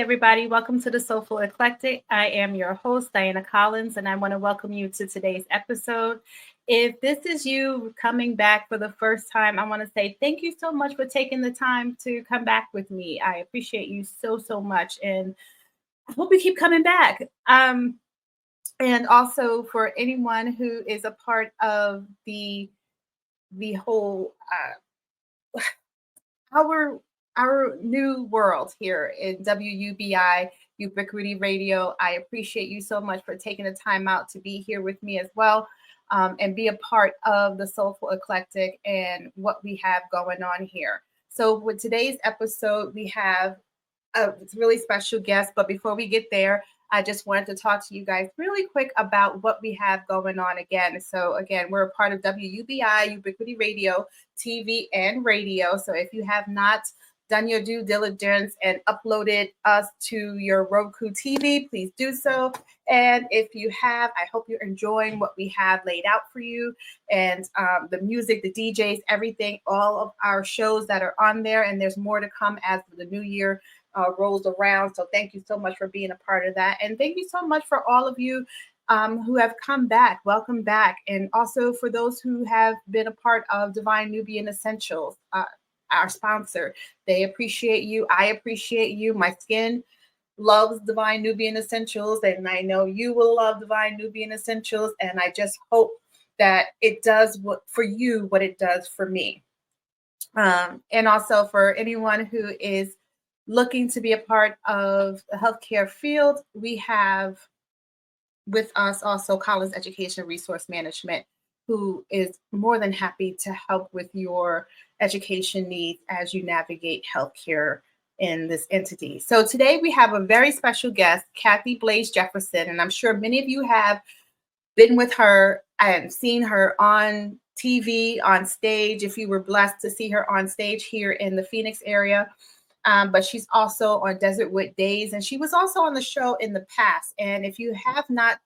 everybody. Welcome to the Soulful Eclectic. I am your host, Diana Collins, and I want to welcome you to today's episode. If this is you coming back for the first time, I want to say thank you so much for taking the time to come back with me. I appreciate you so much, and I hope you keep coming back. And also for anyone who is a part of the whole our new world here in WUBI, Ubiquity Radio. I appreciate you so much for taking the time out to be here with me as well, and be a part of the Soulful Eclectic and what we have going on here. So with today's episode, we have a really special guest. But before we get there, I just wanted to talk to you guys really quick about what we have going on again. So again, we're a part of WUBI, Ubiquity Radio, TV and radio. So if you have not done your due diligence and uploaded us to your Roku TV, please do so. And if you have, I hope you're enjoying what we have laid out for you, and the music, the DJs, everything, all of our shows that are on there. And there's more to come as the new year rolls around. So thank you so much for being a part of that. And thank you so much for all of you who have come back. Welcome back. And also for those who have been a part of Divine Nubian Essentials, our sponsor. They appreciate you. I appreciate you. My skin loves Divine Nubian Essentials, and I know you will love Divine Nubian Essentials. And I just hope that it does for you what it does for me. And also for anyone who is looking to be a part of the healthcare field, we have with us also Collins Education Resource Management, who is more than happy to help with your education needs as you navigate healthcare in this entity. So today we have a very special guest, Kathy Blaze Jefferson, and I'm sure many of you have been with her and seen her on TV, on stage, if you were blessed to see her on stage here in the Phoenix area. But she's also on Desertwood Days, and she was also on the show in the past. And if you have not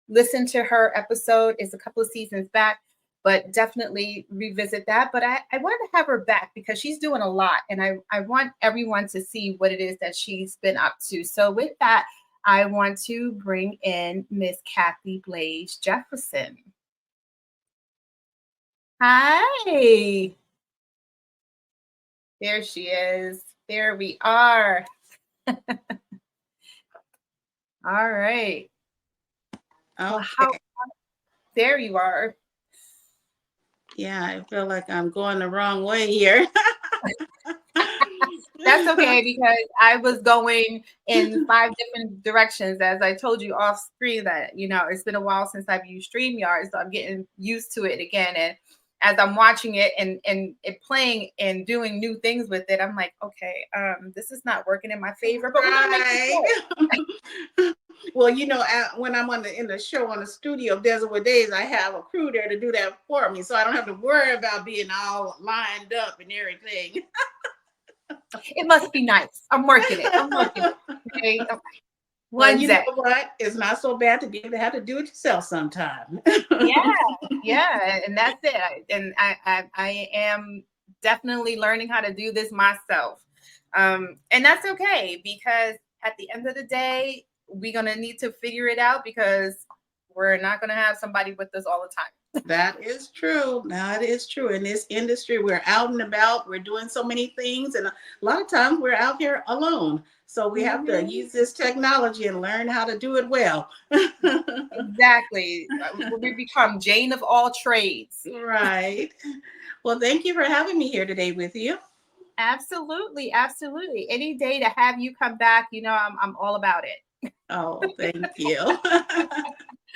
listened to her episode, it's a couple of seasons back, but definitely revisit that. But I wanted to have her back because she's doing a lot, and I want everyone to see what it is that she's been up to. So with that, I want to bring in Miss Kathy Blaze Jefferson. Hi. There she is. There we are. All right. Okay. There you are. Yeah, I feel like I'm going the wrong way here. That's okay, because I was going in 5 different directions, as I told you off screen that, it's been a while since I've used StreamYard, so I'm getting used to it again. And as I'm watching it and it playing and doing new things with it, I'm like, okay, this is not working in my favor, but we're gonna make it. Well, when I'm in the show on the studio of Desertwood Days, I have a crew there to do that for me, so I don't have to worry about being all lined up and everything. It must be nice. I'm working it. Okay. Well, you know what? It's not so bad to be able to have to do it yourself sometime. Yeah, and that's it. And I am definitely learning how to do this myself. And that's okay, because at the end of the day, we're gonna need to figure it out, because we're not gonna have somebody with us all the time. That is true. That is true. In this industry, we're out and about. We're doing so many things. And a lot of times we're out here alone. So we have to use this technology and learn how to do it well. Exactly. We become Jane of all trades. Right. Well, thank you for having me here today with you. Absolutely. Any day to have you come back, I'm all about it. Oh, thank you.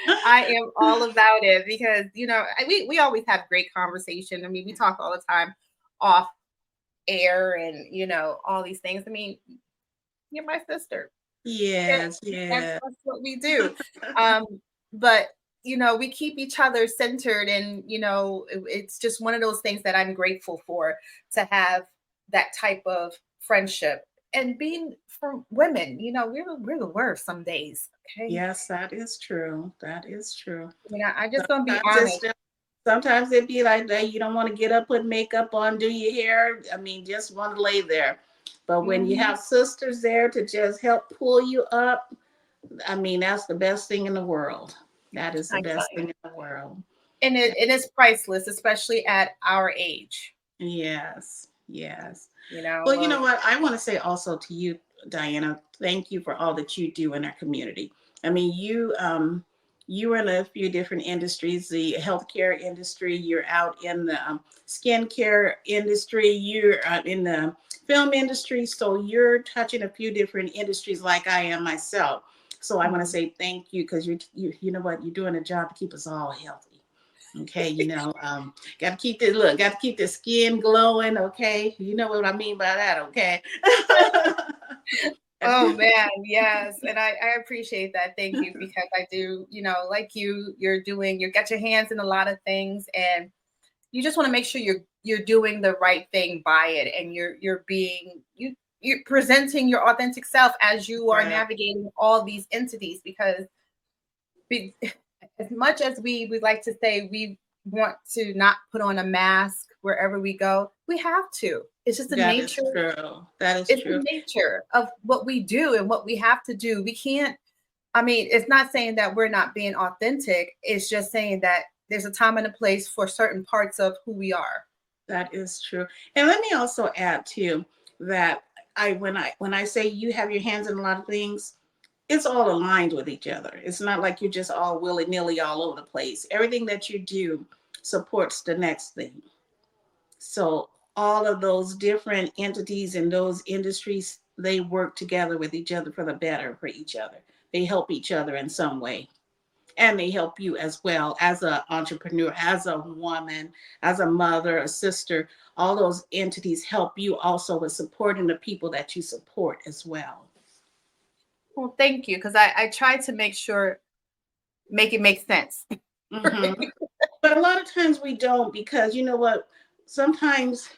I am all about it, because we always have great conversation. I mean, we talk all the time off air and all these things. I mean, you're my sister. Yes. That's what we do. But we keep each other centered, and it's just one of those things that I'm grateful for, to have that type of friendship. And being for women, we're the worst some days. Okay. Yes, that is true. That is true. I just gonna be honest. Sometimes it'd be like that. You don't want to get up, put makeup on, do your hair. I mean, just want to lay there. But when you have sisters there to just help pull you up, I mean, that's the best thing in the world. That is the I tell best you. thing in the world. And it is priceless, especially at our age. Yes, yes. You know, Well, you know what? I want to say also to you, Diana, thank you for all that you do in our community. I mean, you are in a few different industries, the healthcare industry, you're out in the skincare industry, you're in the film industry. So you're touching a few different industries like I am myself. So I want to say thank you because you know what? You're doing a job to keep us all healthy. Okay, got to keep got to keep the skin glowing. Okay, you know what I mean by that. Okay. oh man, yes. And I appreciate that. Thank you. Because I do, like you got your hands in a lot of things, and you just want to make sure you're doing the right thing by it, and you're presenting your authentic self as you are Right. navigating all these entities. Because as much as we would like to say we want to not put on a mask wherever we go, we have to. It's just the That is nature. true. That is It's true. the nature of what we do and what we have to do. We can't, I mean, it's not saying that we're not being authentic. It's just saying that there's a time and a place for certain parts of who we are. That is true. And let me also add too that when I say you have your hands in a lot of things, it's all aligned with each other. It's not like you're just all willy-nilly all over the place. Everything that you do supports the next thing. So all of those different entities in those industries, they work together with each other for the better for each other. They help each other in some way. And they help you as well as an entrepreneur, as a woman, as a mother, a sister. All those entities help you also with supporting the people that you support as well. Well, thank you. Because I try to make it make sense. Hmm. But a lot of times we don't because you know what? Sometimes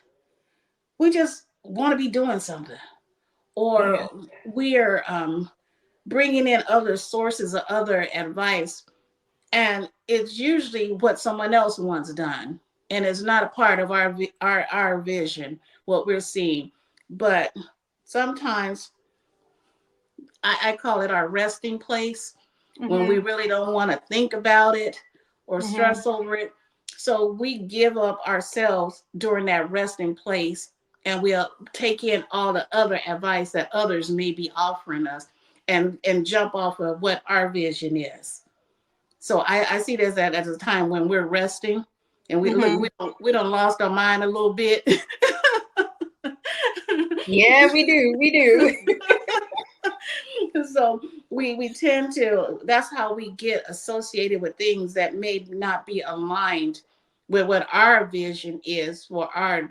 we just want to be doing something Yeah. or we're bringing in other sources of other advice. And it's usually what someone else wants done. And it's not a part of our vision, what we're seeing. But sometimes I call it our resting place when we Mm-hmm. really don't want to think about it or Mm-hmm. stress over it. So we give up ourselves during that resting place and we'll take in all the other advice that others may be offering us and jump off of what our vision is. So I see this as a time when we're resting and we look, Mm-hmm. we don't lost our mind a little bit. Yeah, we do. We do. So we tend to, that's how we get associated with things that may not be aligned with what our vision is for our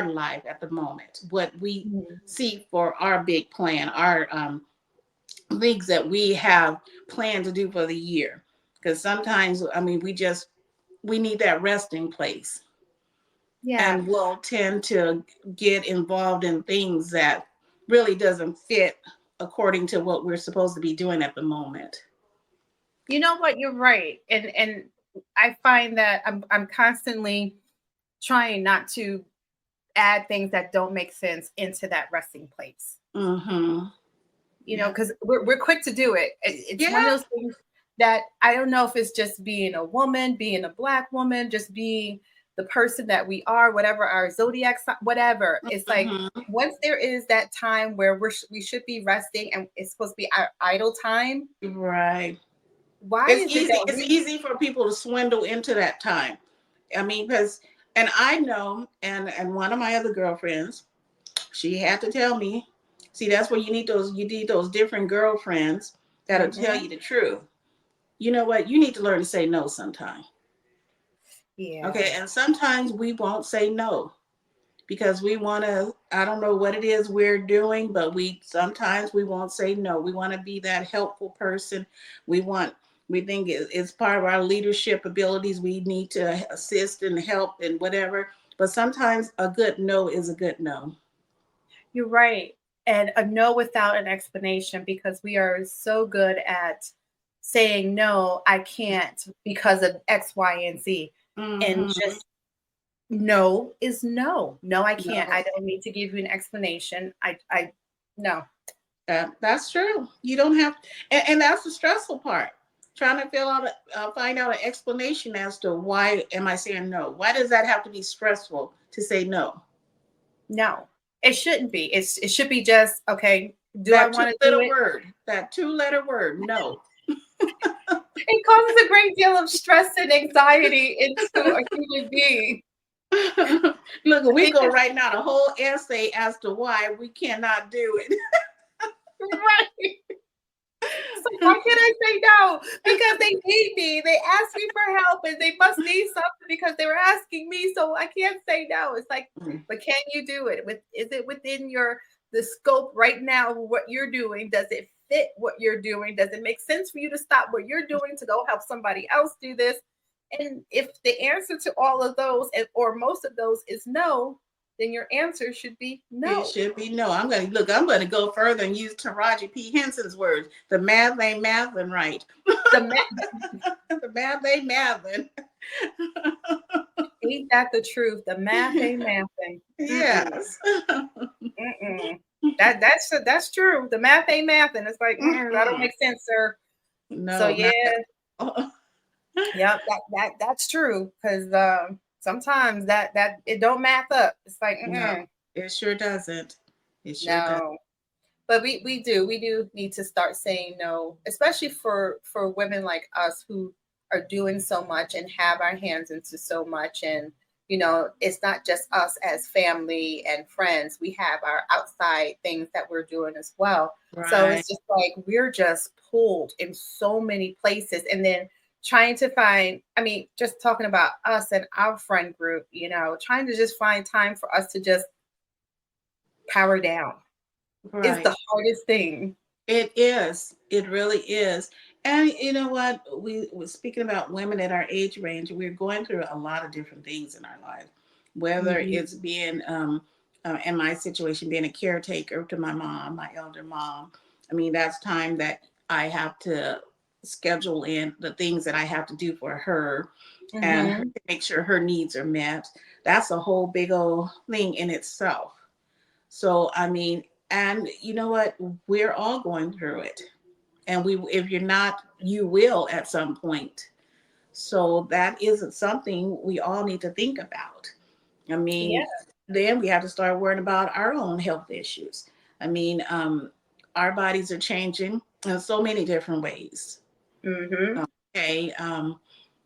life at the moment, what we see for our big plan, our things that we have planned to do for the year. Because sometimes, I mean, we need that resting place. Yeah. And we'll tend to get involved in things that really doesn't fit according to what we're supposed to be doing at the moment. You know what? You're right. And I find that I'm constantly trying not to add things that don't make sense into that resting place. Mm-hmm. Yeah. Because we're quick to do it. It's one of Yeah. those things that I don't know if it's just being a woman, being a Black woman, just being the person that we are, whatever our zodiac, whatever. It's like Mm-hmm. once there is that time where we should be resting and it's supposed to be our idle time. Right. Why It's is it easy. that It's we? easy for people to swindle into that time. I mean, because, and I know, and one of my other girlfriends, she had to tell me, see, that's where you need those different girlfriends that'll tell Mhm. you the truth. You know what? You need to learn to say no sometime. Yeah. Okay. And sometimes we won't say no because we want to, I don't know what it is we're doing, but sometimes we won't say no. We want to be that helpful person. We think it's part of our leadership abilities. We need to assist and help and whatever. But sometimes a good no is a good no. You're right. And a no without an explanation, because we are so good at saying no, I can't because of X, Y, and Z. And Mm-hmm. just No is no. No, I can't. No, I don't need to give you an explanation. No. that's true. You don't have, and that's the stressful part. Trying to find out an explanation as to why am I saying no? Why does that have to be stressful to say no? No, it shouldn't be. It should be just, okay, do I That want to do it? that two-letter word, no. It causes a great deal of stress and anxiety into a human being. Look, I we think go right now the whole essay as to why we cannot do it. right. So why can't I say no? Because they need me. They asked me for help and they must need something because they were asking me. So I can't say no. It's like, but can you do it? Is it within the scope right now of what you're doing? Does it fit what you're doing? Does it make sense for you to stop what you're doing to go help somebody else do this? And if the answer to all of those or most of those is no, then your answer should be It no. should be no. I'm going to go further and use Taraji P. Henson's words. The math ain't mathing right. The The math ain't mathing. Ain't that the truth? The math ain't mathing. Yes. Mm-mm. That's true. The math ain't mathing. It's like that don't make sense, sir. So No, yeah, not yep, that's true. Because sometimes that it don't math up. It's like no, it sure doesn't. It sure does. no. But we do need to start saying no, especially for women like us who are doing so much and have our hands into so much. And it's not just us as family and friends. We have our outside things that we're doing as well. So Right. it's just like we're just pulled in so many places, and then trying to find, I mean, just talking about us and our friend group, trying to just find time for us to just power down is Right. the hardest thing. It is. It really is. And you know what? We were speaking about women at our age range. We're going through a lot of different things in our life, whether Mhm. it's being, in my situation, being a caretaker to my mom, my elder mom. I mean, that's time that I have to schedule in the things that I have to do for her and her, Mhm. to make sure her needs are met. That's a whole big old thing in itself. So, I mean, and you know what? We're all going through it. And if you're not, you will at some point. So that isn't something we all need to think about. I Yeah. mean, then we have to start worrying about our own health issues. I mean, our bodies are changing in so many different ways. Mhm. Okay.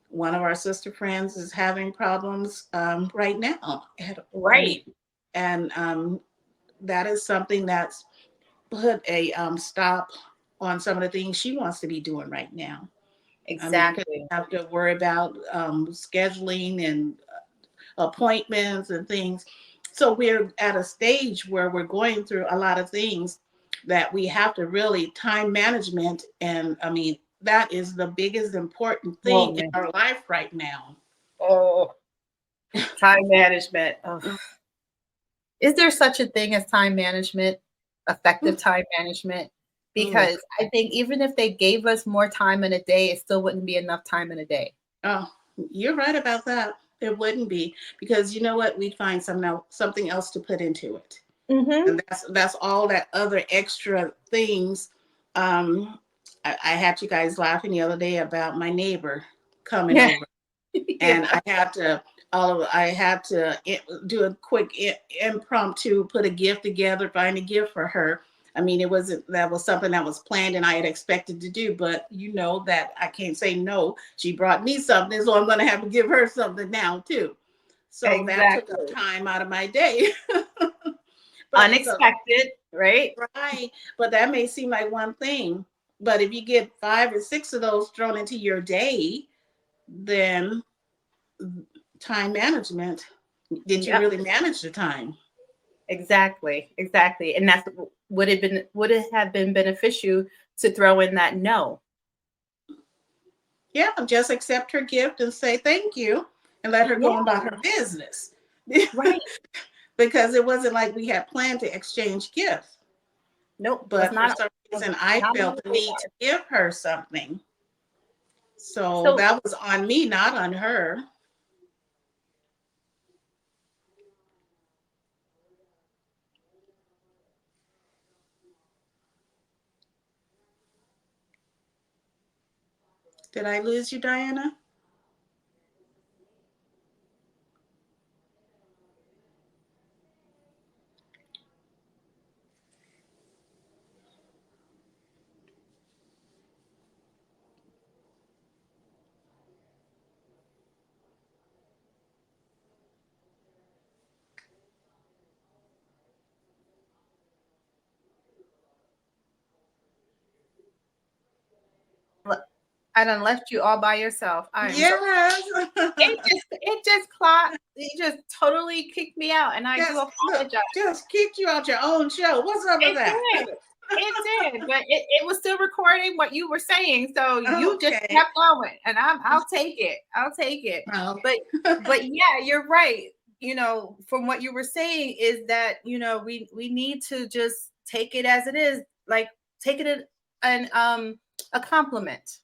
One of our sister friends is having problems right now. I mean, Right. and that is something that's put a stop on some of the things she wants to be doing right now. I mean, because you Exactly. have to worry about scheduling and appointments and things. So we're at a stage where we're going through a lot of things that we have to really time management. And I mean, that is the biggest important Oh thing in man. our life right now. Oh, time management. Oh. Is there such a thing as time management? Effective time management? Oh, Because I think even if they gave us more time in a day, it still wouldn't be enough time in a day. oh, you're right about that. It wouldn't be because you know what? We'd find something else to put into it. Mhm. And that's all that other extra things. Um, I had you guys laughing the other day about my neighbor coming Yeah. over, Yeah. and I had to do a quick impromptu, put a gift together, find a gift for her. I mean, that was something that was planned and I had expected to do, but you know that I can't say no. She brought me something, so I'm going to have to give her something now too. So that took up Exactly. time out of my day. But so Unexpected, right? right, but that may seem like one thing, but if you get 5 or 6 of those thrown into your day, then time management. Did you Yep. really manage the time? Exactly. Exactly. And that's would it have been beneficial to throw in that no? Yeah, just accept her gift and say thank you and let her Yeah. go about her business. Right. Because it wasn't like we had planned to exchange gifts. Nope. Was But for not some was reason, I not on felt the the need to radar. give her something. So So that was on me, not on her. Did I lose you, Diana? I done left you all by yourself. I'm so Yes. it just totally kicked me out, and I do Yes, look, apologize. just kicked you out your own show. What's up with It that? did. It did, but it was still recording what you were saying. So you just Okay. kept going, and I'll take it. I'll take it. Oh. But yeah, you're right. From what you were saying is that, we need to just take it as it is, like take it an a compliment.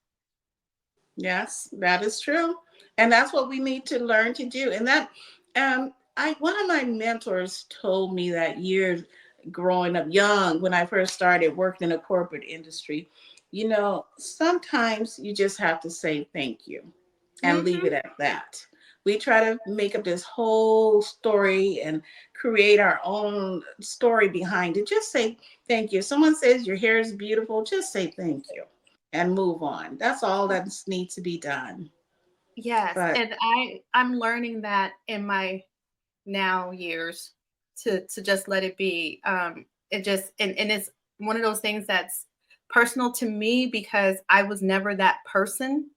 Yes, that is true. And that's what we need to learn to do. And that I one of my mentors told me that years growing up young when I first started working in a corporate industry, sometimes you just have to say thank you and leave Mm-hmm. it at that. We try to make up this whole story and create our own story behind it. Just say thank you. If someone says your hair is beautiful, just say thank you and move on. That's all that needs to be done. Yes, But and I'm learning that in my now years to just let it be. It just and it's one of those things that's personal to me because I was never that person.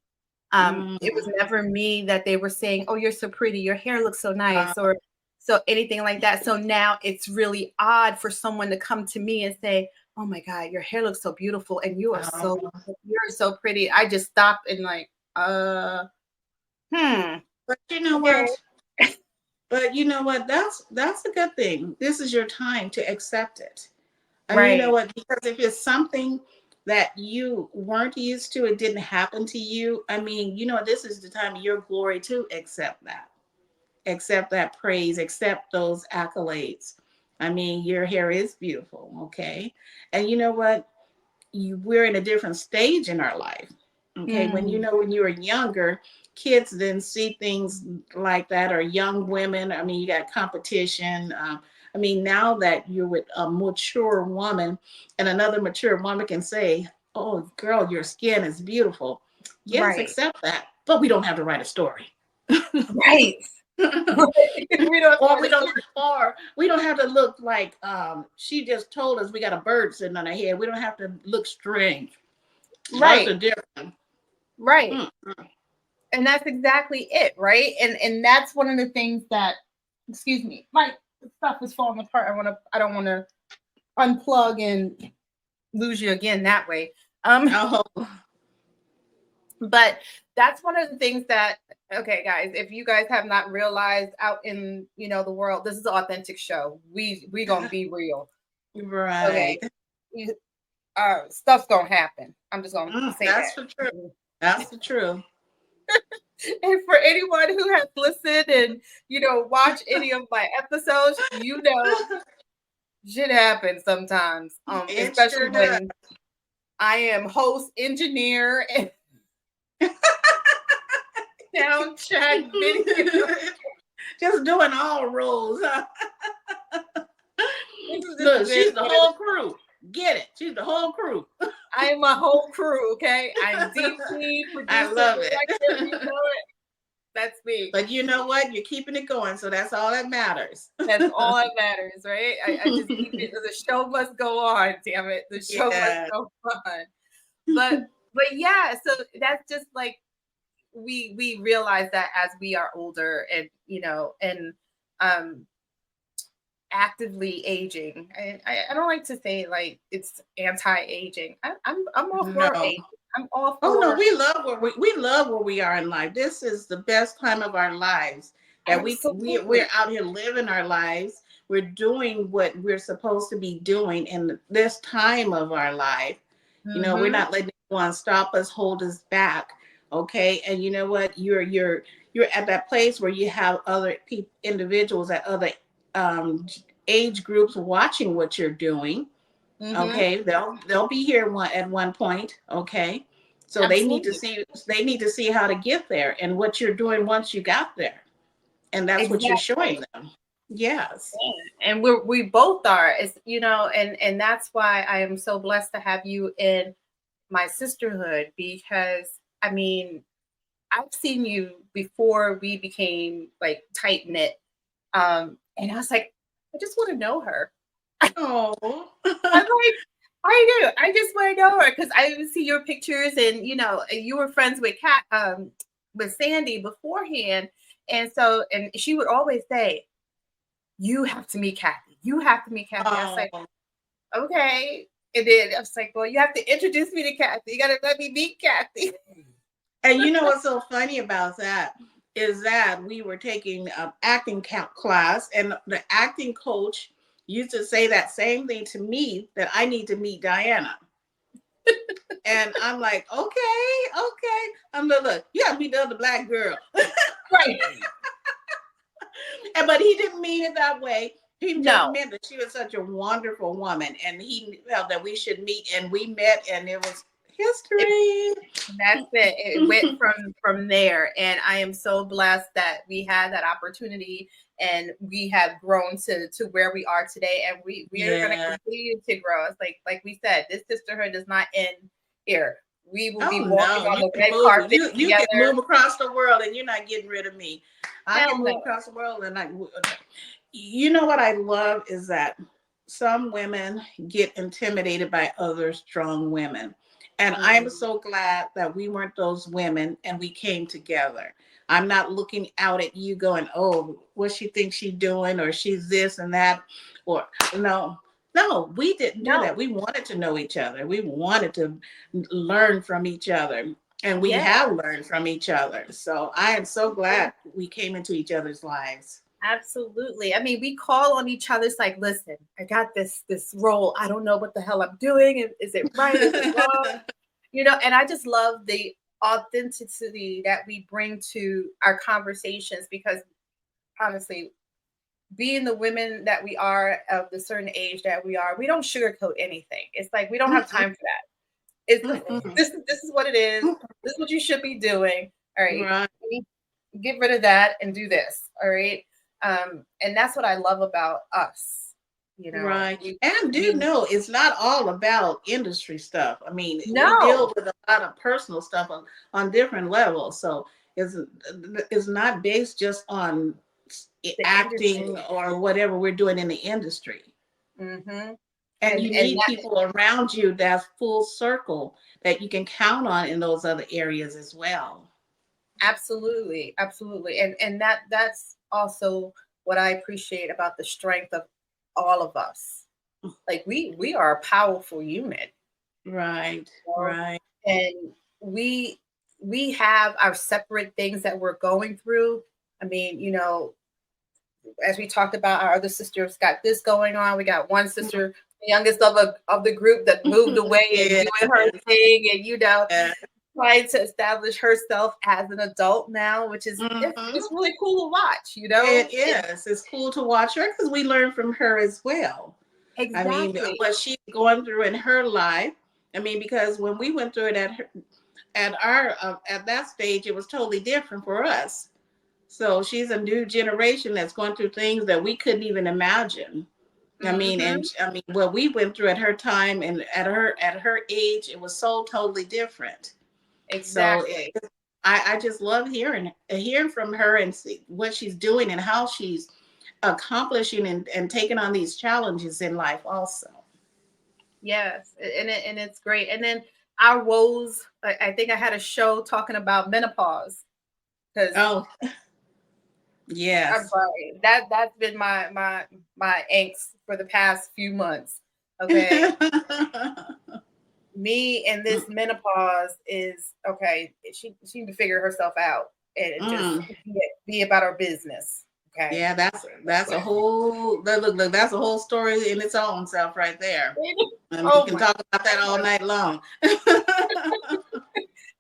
It was mm, never me that they were saying, "Oh, you're so pretty, your hair looks so uh, nice," or so anything like that. So now it's really odd for someone to come to me and say, "Oh my God, your hair looks so beautiful, and you're so pretty." I just stop and like, hmm, but you know okay, what? But you know what? That's a good thing. This is your time to accept it. I mean, you know right, what? Because if it's something that you weren't used to, it didn't happen to you. I mean, this is the time of your glory to accept that praise, accept those accolades. I mean, your hair is beautiful, okay? And you know what? We're in a different stage in our life. Okay, mm, when you were younger, kids didn't see things like that, or young women. I mean, you got competition. I mean, now that you're with a mature woman, and another mature woman can say, "Oh, girl, your skin is beautiful." Yes, right, accept that, but we don't have to write a story. right. We don't or have we to don't we don't have to look like she just told us we got a bird sitting on our head. We don't have to look strange. That's a right, difference. right. Mm. And that's exactly it, right? And that's one of the things that, excuse me, my stuff is falling apart. I don't want to unplug and lose you again that way. Oh, But that's one of the things that, okay, guys, if you guys have not realized out in, the world, this is an authentic show. We gonna be real. Okay. right. You- Stuff's gonna happen. I'm just gonna say That's for true. that. That's the truth. And for anyone who has listened and watch any of my episodes, shit happens sometimes. It Especially sure does. when I am host, engineer, and sound check video. Just doing all roles. Huh? This is just Look, it. she's the whole crew. Get it? She's the whole crew. I am a whole crew. Okay, I'm DC, I producer, love director. You it. know it. That's me. But you know what? You're keeping it going, so that's all that matters. That's all that matters, right? I just keep it. The show must go on. Damn it, the show must Yeah. go on. But yeah, so that's just like we realize that as we are older and um actively aging. I don't like to say like it's anti-aging. I'm all for No. aging. I'm all Oh no, for we love where we are in life. This is the best time of our lives that we're absolutely. out here living our lives. We're doing what we're supposed to be doing in this time of our life. We're Mm-hmm. not letting anyone stop us, hold us back. Okay, and you know what? You're at that place where you have other individuals at other um, age groups watching what you're doing. Mm-hmm. Okay, they'll be here at one point. Okay, So Absolutely. they need to see how to get there and what you're doing once you got there. And that's what you're Exactly. showing them. Yes. Yeah. And we both are, it's, and that's why I am so blessed to have you in my sisterhood, because I mean, I've seen you before we became like tight knit. And I was like, I just want to know her. Oh. I'm like, I do. I just want to know her because I would see your pictures, and you were friends with with Sandy beforehand, and so and she would always say, "You have to meet Kathy. You have to meet Kathy." I was like, Oh. "Okay." And then I was like, "Well, you have to introduce me to Kathy. You got to let me meet Kathy." And you know what's so funny about that is that we were taking an acting class, and the acting coach used to say that same thing to me, that I need to meet Diana. And I'm like, okay. I'm like, look, you gotta meet the other black girl. Right. But he didn't mean it that way. He just No. meant that she was such a wonderful woman, and he felt that we should meet. And we met, and it was history. That's it. It went from there, and I am so blessed that we had that opportunity, and we have grown to where we are today, and we are going to Yeah. continue to grow. It's like we said, this sisterhood does not end here. We will be Oh walking no, on you the can red move. carpet You can together. move across the world, and you're not getting rid of me. I Hell can move no. across the world, and you know what I love is that some women get intimidated by other strong women. And I'm Mm, so glad that we weren't those women and we came together. I'm not looking out at you going, oh, what she thinks she's doing, or she's this and that, or no. No, we didn't do that. no. We wanted to know each other. We wanted to learn from each other. And we Yeah. have learned from each other. So I am so glad we came into each other's lives. Absolutely. I mean, we call on each other. It's like, listen, I got this role. I don't know what the hell I'm doing. Is it right? Is it wrong? And I just love the authenticity that we bring to our conversations, because honestly, being the women that we are, of the certain age that we are, we don't sugarcoat anything. It's like we don't have Mm-mm, time for that. It's mm-mm. this is what it is. This is what you should be doing. All right. Right, Get rid of that and do this. All right. And that's what I love about us. right. We And do we know it's not all about industry stuff. I mean, we no, deal with a lot of personal stuff on different levels. So it's it's not based just on the acting industry. or whatever we're doing in the industry. Hmm. And you And need that people around you that's full circle that you can count on in those other areas as well. absolutely, absolutely. And that's also what I appreciate about the strength of all of us. Like we are a powerful unit, Right, you know? right. And we have our separate things that we're going through. I mean, as we talked about, our other sisters got this going on. We got one sister, the youngest of the group, that moved away and Yeah, doing her thing, and yeah. trying to establish herself as an adult now, which is it's Mhm. really cool to watch. It is. It's cool to watch her because we learn from her as well. I mean, Exactly. what she's going through in her life. I mean, because when we went through it at that stage, it was totally different for us. So she's a new generation that's going through things that we couldn't even imagine. I mean, and Hmm. I mean, what we went through at her time and at her age, it was so totally different. So Exactly. I just love hearing from her and see what she's doing and how she's accomplishing and taking on these challenges in life also. Yes, and it's great. And then our woes. I think I had a show talking about menopause, because Oh, I'm yes. sorry, that's been my angst for the past few months. Okay, me and this menopause is okay. She need to figure herself out and just Mm. be about her business. Okay. Yeah, that's a whole look, that's a whole story in its own self right there. I mean, you Oh can my talk about that all God. night long.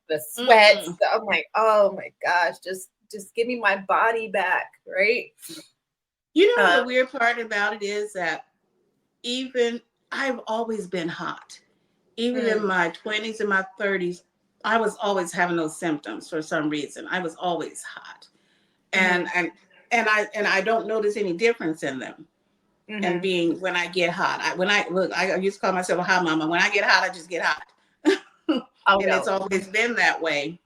The sweats. Mm-mm. I'm like, oh my gosh, just give me my body back, right? You know, Um, the weird part about it is that even I've always been hot. Even in mm, my 20s and my 30s, I was always having those symptoms for some reason. I was always hot. And Mm-hmm. I don't notice any difference in them. And Mm-hmm. being when I get hot, I used to call myself a hot mama. When I get hot, I just get hot. Oh And it's no. always been that way.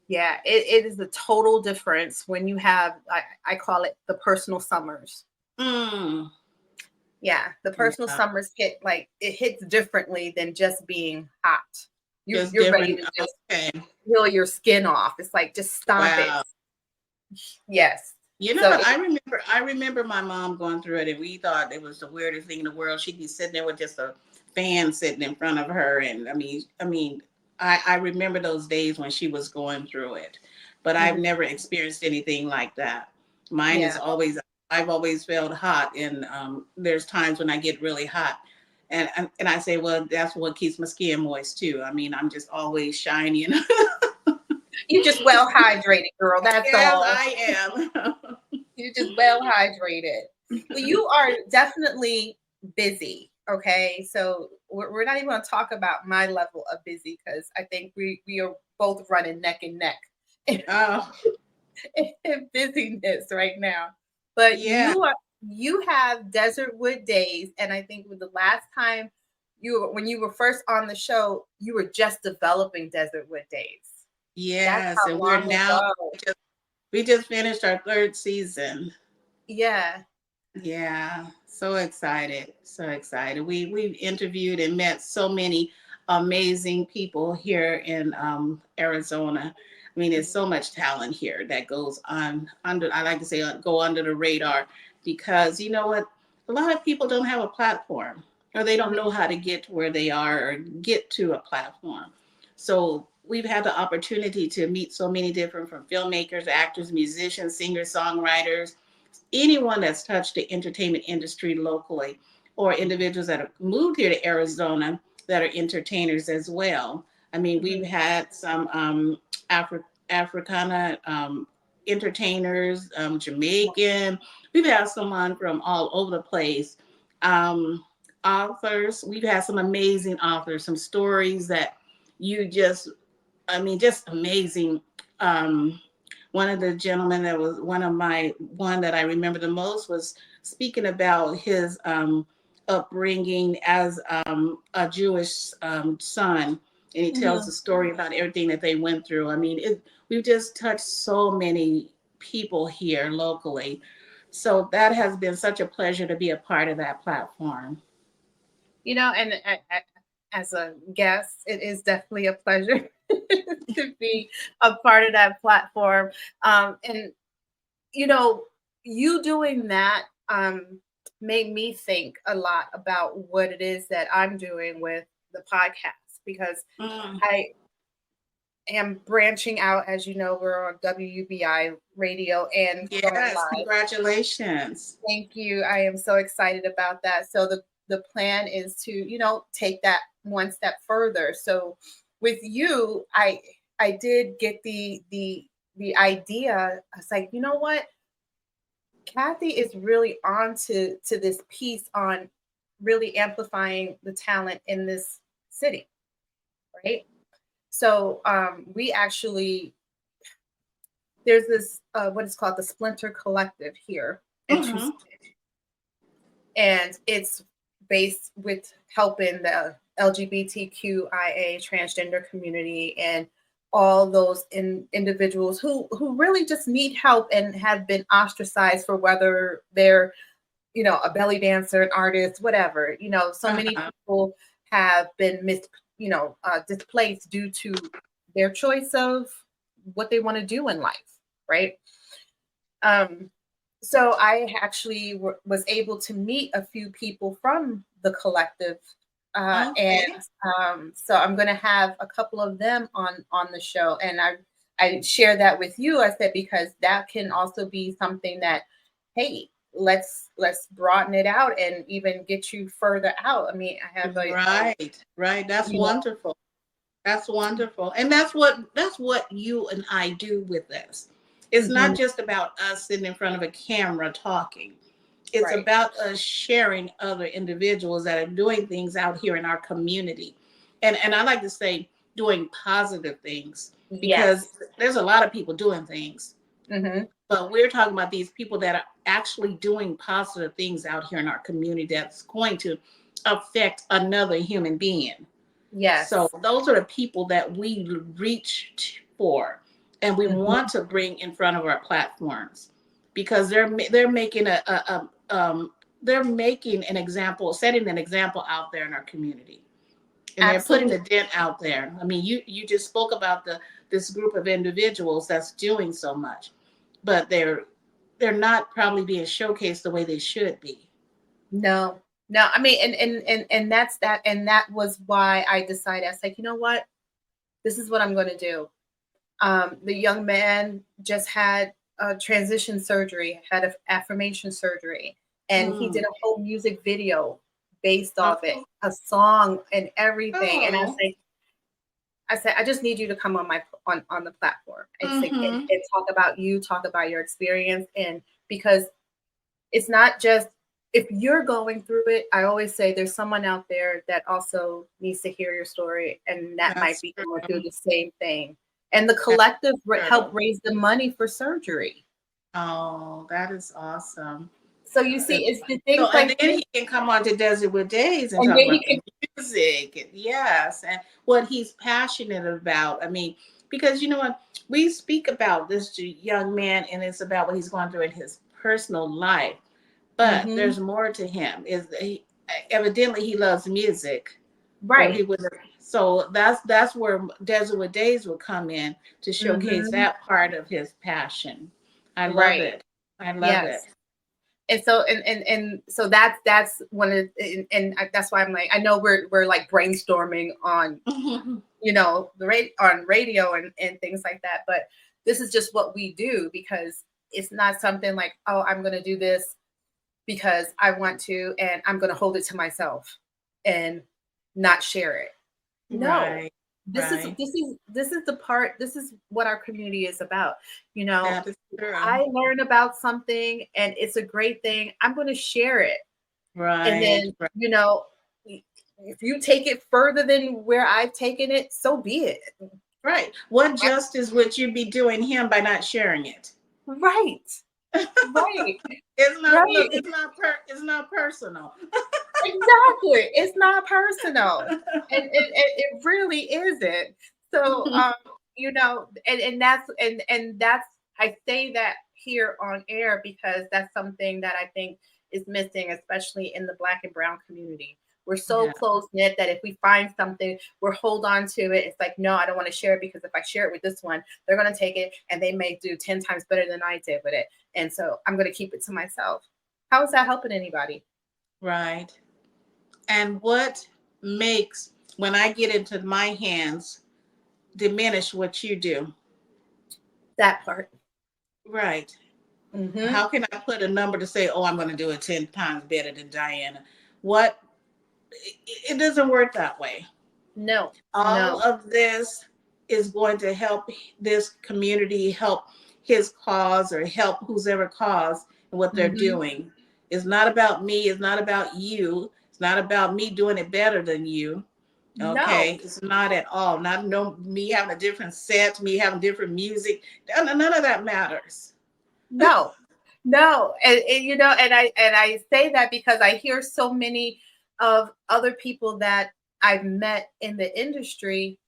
Yeah, it is a total difference when you have, I call it the personal summers. Mm, Yeah, the personal yeah, summers hit, like it hits differently than just being hot. just You're ready different. to just Okay. peel your skin off. It's like just stomp it. Wow. Yes. You know So what? I remember my mom going through it, and we thought it was the weirdest thing in the world. She'd be sitting there with just a fan sitting in front of her, and I remember those days when she was going through it, but I've mhm, never experienced anything like that. Mine is yeah. always I've always felt hot, and there's times when I get really hot, and I say, well, that's what keeps my skin moist too. I mean, I'm just always shiny, and You just well hydrated, girl. That's yes, all. I am. You just well hydrated. Well, you are definitely busy. Okay. So we're not even going to talk about my level of busy because I think we are both running neck and neck Oh, in busyness right now. But yeah. you have Desert Wood Days, and I think with the last time when you were first on the show, you were just developing Desert Wood Days. That's Yes, and how we're long now ago. we just finished our third season. Yeah. Yeah, so excited, so excited. We've interviewed and met so many amazing people here in Arizona. I mean, there's so much talent here that goes on under. I like to say go under the radar because you know what? A lot of people don't have a platform, or they don't know Mhm. how to get to where they are or get to a platform. So we've had the opportunity to meet so many different from filmmakers, actors, musicians, singers, songwriters, anyone that's touched the entertainment industry locally, or individuals that have moved here to Arizona that are entertainers as well. I mean, we've Mhm. had some Africana entertainers, Jamaican. We've had someone from all over the place. Um, Authors. We've had some amazing authors, some stories that you just, I mean, just amazing. Um, One of the gentlemen that was one that I remember the most was speaking about his upbringing as a Jewish son, and he tells the Mhm. story about everything that they went through. I mean, we've just touched so many people here locally, so that has been such a pleasure to be a part of that platform. And as a guest, it is definitely a pleasure to be a part of that platform. And you know, you doing that made me think a lot about what it is that I'm doing with the podcast because Mm, I am branching out. As you know, we're on WUBI radio and going yes, live. congratulations. Thank you. I am so excited about that. So the plan is to, take that one step further. So with you, I did get the idea. I was like, you know what? Kathy is really on to this piece on really amplifying the talent in this city, right? So we actually there's this what is called the Splinter Collective here in Tucson, Hmm. and it's based with helping the LGBTQIA transgender community and all those individuals who really just need help and have been ostracized for whether they're a belly dancer, an artist, whatever. So many Uh-huh. people have been displaced due to their choice of what they want to do in life, right? Um, so I actually was able to meet a few people from the collective, and Okay. so I'm going to have a couple of them on the show, and I share that with you. I said because that can also be something that, hey, let's broaden it out and even get you further out. I mean, I have Right, right. That's you know, wonderful. That's wonderful. And that's what you and I do with this. It's mhm, not just about us sitting in front of a camera talking. It's right, about us sharing other individuals that are doing things out here in our community. And I like to say doing positive things, Yes. because there's a lot of people doing things. Mm-hmm. But we're talking about these people that are actually doing positive things out here in our community that's going to affect another human being. Yes. So those are the people that we reach for, and we Mm-hmm. want to bring in front of our platforms, because they're making they're making an example, setting an example out there in our community, and they're putting Absolutely. a dent out there. I mean, you just spoke about this group of individuals that's doing so much, but they're not probably being showcased the way they should be. No, no. I mean, and that's that, and that was why I decided. I was like, you know what, this is what I'm going to do. The young man just had a transition surgery, had an affirmation surgery, and he did a whole music video based off it, Oh, a song and everything. And oh. I said, I just need you to come on my on the platform and say Mm-hmm. and talk about you, talk about your experience, and because it's not just if you're going through it. I always say there's someone out there that also needs to hear your story, and that might That's be going through true. the same thing. And the That's collective help true. raise the money for surgery. Oh, that is awesome. So you And see, it's the so, things and like then this, he can come on to Desert with Days and and talk then he about can. the music, and yes, and what he's passionate about. I mean, because you know what, we speak about this young man, and it's about what he's going through in his personal life, but Mm-hmm, there's more to him. Is he, evidently he loves music, or he right. would. So that's where Desert with Days will come in to showcase Mm-hmm, that part of his passion. I love right. it. I love it. Yes. And so and so that's one of that's why I'm like, I know we're like brainstorming on on radio and things like that, but this is just what we do, because it's not something like, oh, I'm going to do this because I want to, and I'm going to hold it to myself and not share it. No, Right, this is right. this is what our community is about. You know, That is true. I learn about something and it's a great thing, I'm going to share it. And Right, then, right, if you take it further than where I've taken it, so be it. right. What justice would you be doing him by not sharing it? Right. Right. It's not, look, Right. it's not personal. Exactly. It's not personal. And it really isn't. So and that's I say that here on air because that's something that I think is missing, especially in the Black and Brown community. We're so Yeah, close knit that if we find something, we're hold on to it. It's like, no, I don't want to share it because if I share it with this one, they're going to take it and they may do 10 times better than I did with it. And so I'm going to keep it to myself. How is that helping anybody? right. And what makes, when I get into my hands, diminish what you do? That part. Right. Mm-hmm. How can I put a number to say, oh, I'm going to do it 10 times better than Diana? What? It doesn't work that way. No, All no, of this is going to help this community, help his cause, or help who's ever cause and what they're hmm doing. It's not about me. It's not about you. It's not about me doing it better than you. no, Okay, it's not at all. Not no me having a different set, me having different music. None of that matters. no, no. And and I say that because I hear so many of other people that I've met in the industry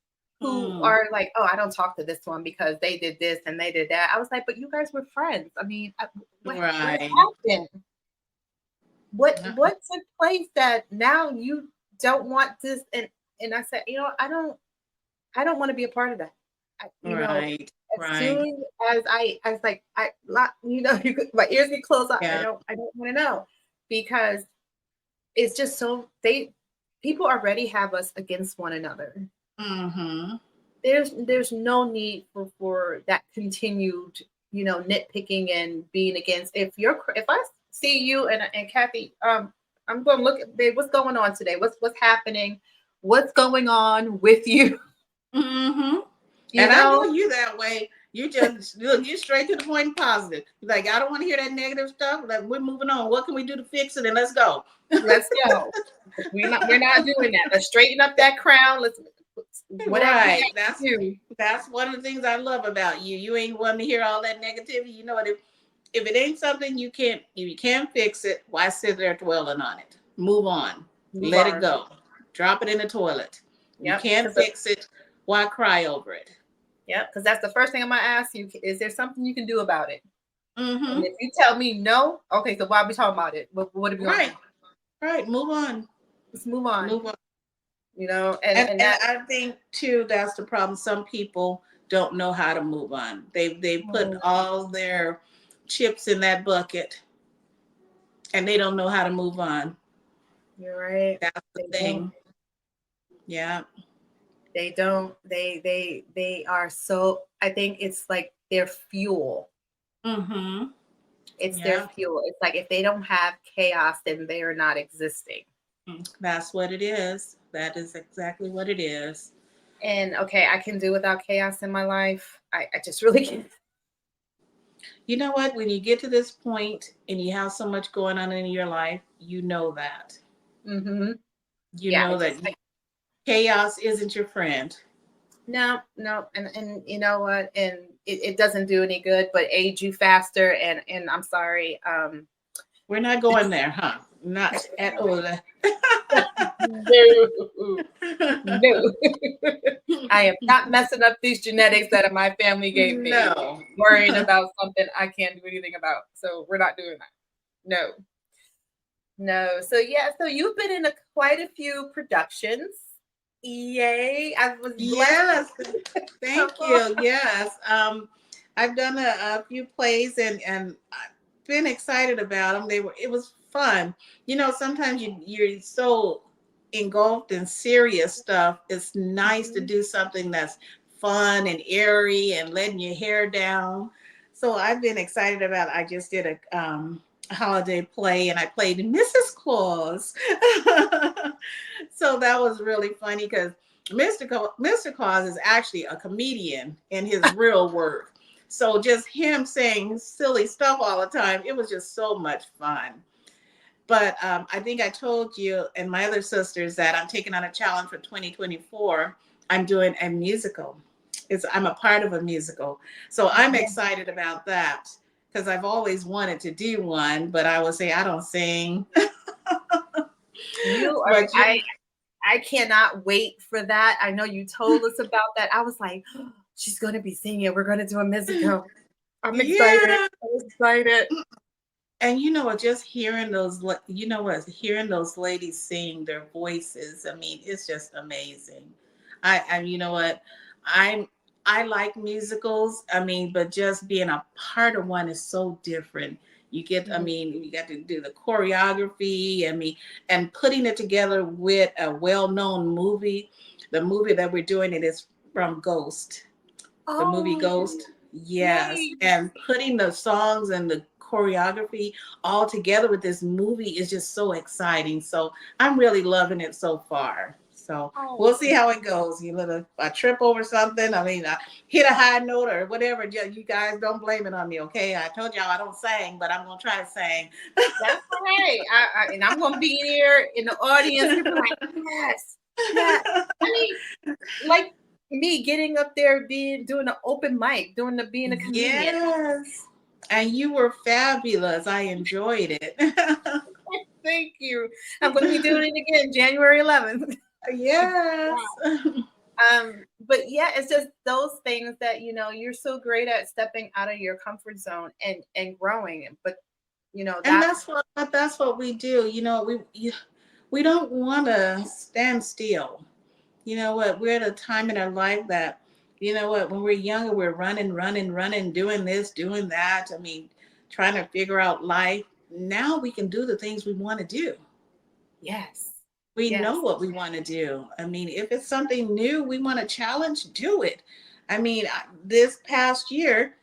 who Hmm. are like, oh, I don't talk to this one because they did this and they did that. I was like, but you guys were friends. I mean, what Right. happened? What took place that now you don't want this? And I said, I don't want to be a part of that. Right. As Right. soon as I was like, my ears get closed up. I Yeah. don't want to know because it's just so people already have us against one another. Mm-hmm. There's no need for that continued, nitpicking and being against. If I see you and Kathy, I'm going to look at, babe, what's going on today? What's happening? What's going on with you? Mm-hmm. You And I know know, you that way. You just look, you straight to the point and positive. Like, I don't want to hear that negative stuff. Like, we're moving on. What can we do to fix it? And let's go. let's go. We're not doing that. Let's straighten up that crown. Let's whatever you Right. have to do. That's one of the things I love about you. You ain't one to hear all that negativity. You know what? If it ain't something you can't fix it, why sit there dwelling on it? Move on. Move Let it on. go. Drop it in the toilet. You Yep. can't fix it. Why cry over it? Yep. Because that's the first thing I'm gonna ask you. Is there something you can do about it? Mm-hmm. And if you tell me no, okay, so why are we talking about it? What are we gonna Right. do? Right. Move on. Let's move on. Move on. You know, And and and that I think too that's the problem. Some people don't know how to move on. They put mm, all their chips in that bucket and they don't know how to move on. you're right. That's the They don't. thing. Yeah. They don't. They are so. I think it's like their fuel. Mm-hmm. It's their Yeah. fuel. It's like if they don't have chaos, then they are not existing. That's what it is. That is exactly what it is. And okay, I can do without chaos in my life. I just really can't. You know what? When you get to this point and you have so much going on in your life, you know that. Mm-hmm. You Yeah, know it's that just like chaos isn't your friend. no, no, and you know what? And it doesn't do any good, but age you faster. And I'm sorry. We're not going there, huh? Not at all. No, no. I am not messing up these genetics that my family gave me. No. Worrying about something I can't do anything about. So we're not doing that. No, no. So yeah, so you've been in quite a few productions. Yay. I was blessed. Yes. Thank you. Yes. I've done a few plays and I've been excited about them. It was fun. You know, sometimes you're so engulfed in serious stuff. It's nice to Mhm. do something that's fun and airy and letting your hair down. So I've been excited about. I just did a holiday play and I played Mrs. Claus. So that was really funny because Mr. Claus is actually a comedian in his real work. So just him saying silly stuff all the time, it was just so much fun. But I think I told you and my other sisters that I'm taking on a challenge for 2024. I'm doing a musical. I'm a part of a musical. So I'm excited about that because I've always wanted to do one, but I will say I don't sing. You are But you I cannot wait for that. I know you told us about that. I was like, oh, she's gonna be singing. We're gonna do a musical. I'm excited. yeah. I'm excited. And you know what, just hearing hearing those ladies sing their voices, I mean, it's just amazing. You know what, I'm, I like musicals. I mean, but just being a part of one is so different. I Mhm. mean, you got to do the choreography, I mean, and putting it together with a well-known movie. The movie that we're doing it is from Ghost, the movie Oh, Ghost. Yes. yay. And putting the songs and the choreography all together with this movie is just so exciting. So I'm really loving it so far. So we'll Oh, see how it goes. I trip over something. I mean, I hit a high note or whatever. You guys don't blame it on me, okay? I told y'all I don't sing, but I'm gonna try to sing. that's okay. And I'm gonna be there in the audience. You'll be like, yes, yes. I mean, like me getting up there, doing an open mic, being a comedian. Yes. And you were fabulous. I enjoyed it. Thank you. I'm going to be doing it again January 11th. Yes. But yeah, it's just those things that you're so great at stepping out of your comfort zone and growing. But And that's that's what we do. We don't want to stand still. You know what? We're at a time in our life that, you know what, when we're younger, we're running, running, running, doing this, doing that. I mean, trying to figure out life. Now we can do the things we want to do. yes, We know yes, what we want to do. I mean, if it's something new we want to challenge, do it. I mean, this past year,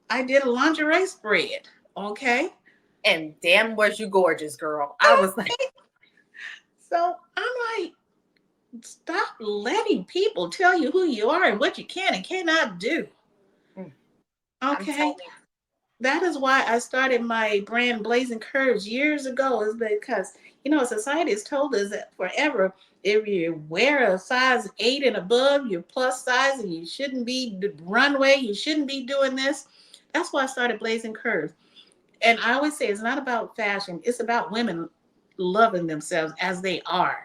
I did a lingerie spread. Okay. and damn, was you gorgeous, girl? I was like, So I'm like, stop letting people tell you who you are and what you can and cannot do. mm, I'm Okay. telling you. That is why I started my brand Blazing Curves years ago, is because, society has told us that forever, if you wear a size 8 and above, you're plus size and you shouldn't be the runway, you shouldn't be doing this. That's why I started Blazing Curves. And I always say it's not about fashion, it's about women loving themselves as they are.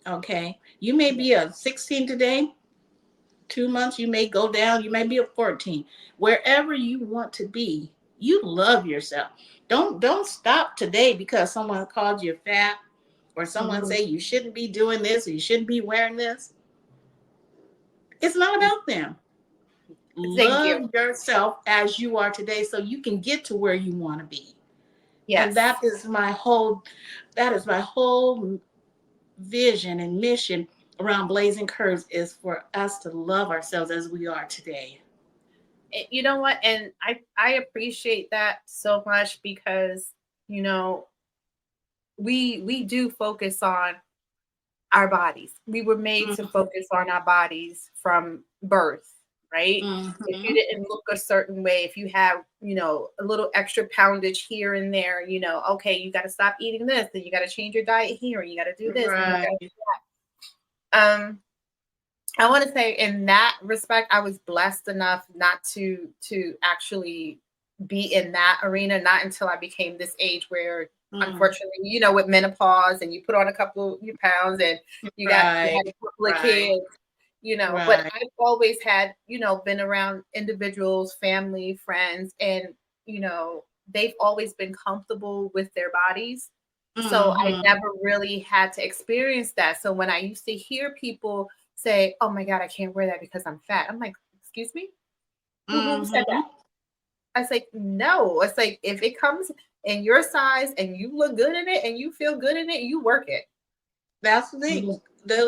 Okay. You may be a 16 today, 2 months, you may go down, you may be a 14. Wherever you want to be, you love yourself. Don't stop today because someone called you fat or someone Mhm. say you shouldn't be doing this or you shouldn't be wearing this. It's not about them. Thank you. Love yourself as you are today so you can get to where you want to be. And Yes. that is my whole vision and mission around Blazing Curves, is for us to love ourselves as we are today. You know what? And I appreciate that so much because, you know, we do focus on our bodies. We were made to Mm-hmm. focus on our bodies from birth, right? If you Mm-hmm. didn't look a certain way, if you have, a little extra poundage here and there, okay, you got to stop eating this, then you got to change your diet here, and you got to do this, and you got Right. to do that. I want to say in that respect, I was blessed enough not to actually be in that arena, not until I became this age where, Mm. unfortunately, with menopause and you put on a couple of pounds and you Right. had a couple of Right. kids, but Right. I've always had, been around individuals, family, friends, and you know, they've always been comfortable with their bodies. So I Mm-hmm. never really had to experience that. So when I used to hear people say, "Oh my God, I can't wear that because I'm fat." I'm like, "Excuse me? Who said that?" Mm-hmm. I was like, "No." It's like if it comes in your size and you look good in it and you feel good in it, you work it. That's the thing.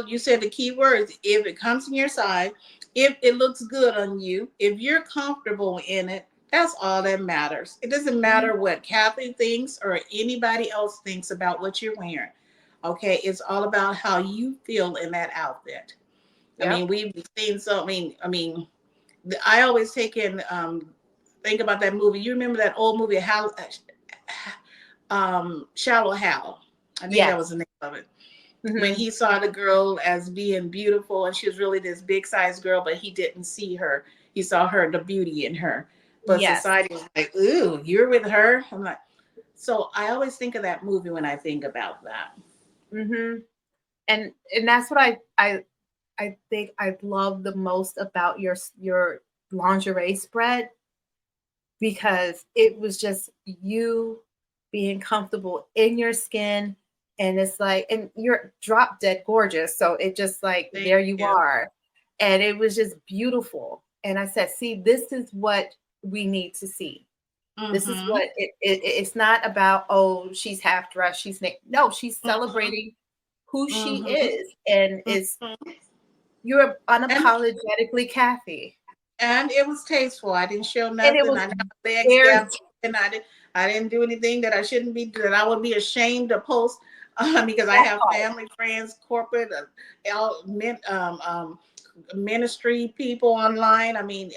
You said the key words. If it comes in your size, if it looks good on you, if you're comfortable in it, that's all that matters. It doesn't Mhm. matter what Kathy thinks or anybody else thinks about what you're wearing. Okay, it's all about how you feel in that outfit. I Yep. mean, we've seen so. I always take in think about that movie. You remember that old movie, How Shallow Hal? I think that Yes. was the name of it. When Hmm. he saw the girl as being beautiful and she was really this big size girl, but he didn't see her. He saw her, the beauty in her. But Yes. society was like, "Ooh, you're with her." I'm like, so I always think of that movie when I think about that. Hmm. And that's what I think I love the most about your lingerie spread, because it was just you being comfortable in your skin, and it's like, and you're drop dead gorgeous, so it just like, Thank there you you. are, and it was just beautiful. And I said, see, this is what we need to see. This is Mm-hmm. what it's not about, oh, she's half dressed, she's naked. No, she's Mm-hmm. celebrating who she Mm-hmm. is, and is Mm-hmm. you're And unapologetically Kathy. and it was tasteful. I didn't show And it nothing. was I didn't have legs very, gapped, and I didn't do anything that I shouldn't be, that I would be ashamed to post, because I that have part. family, friends, corporate, ministry people online. I mean,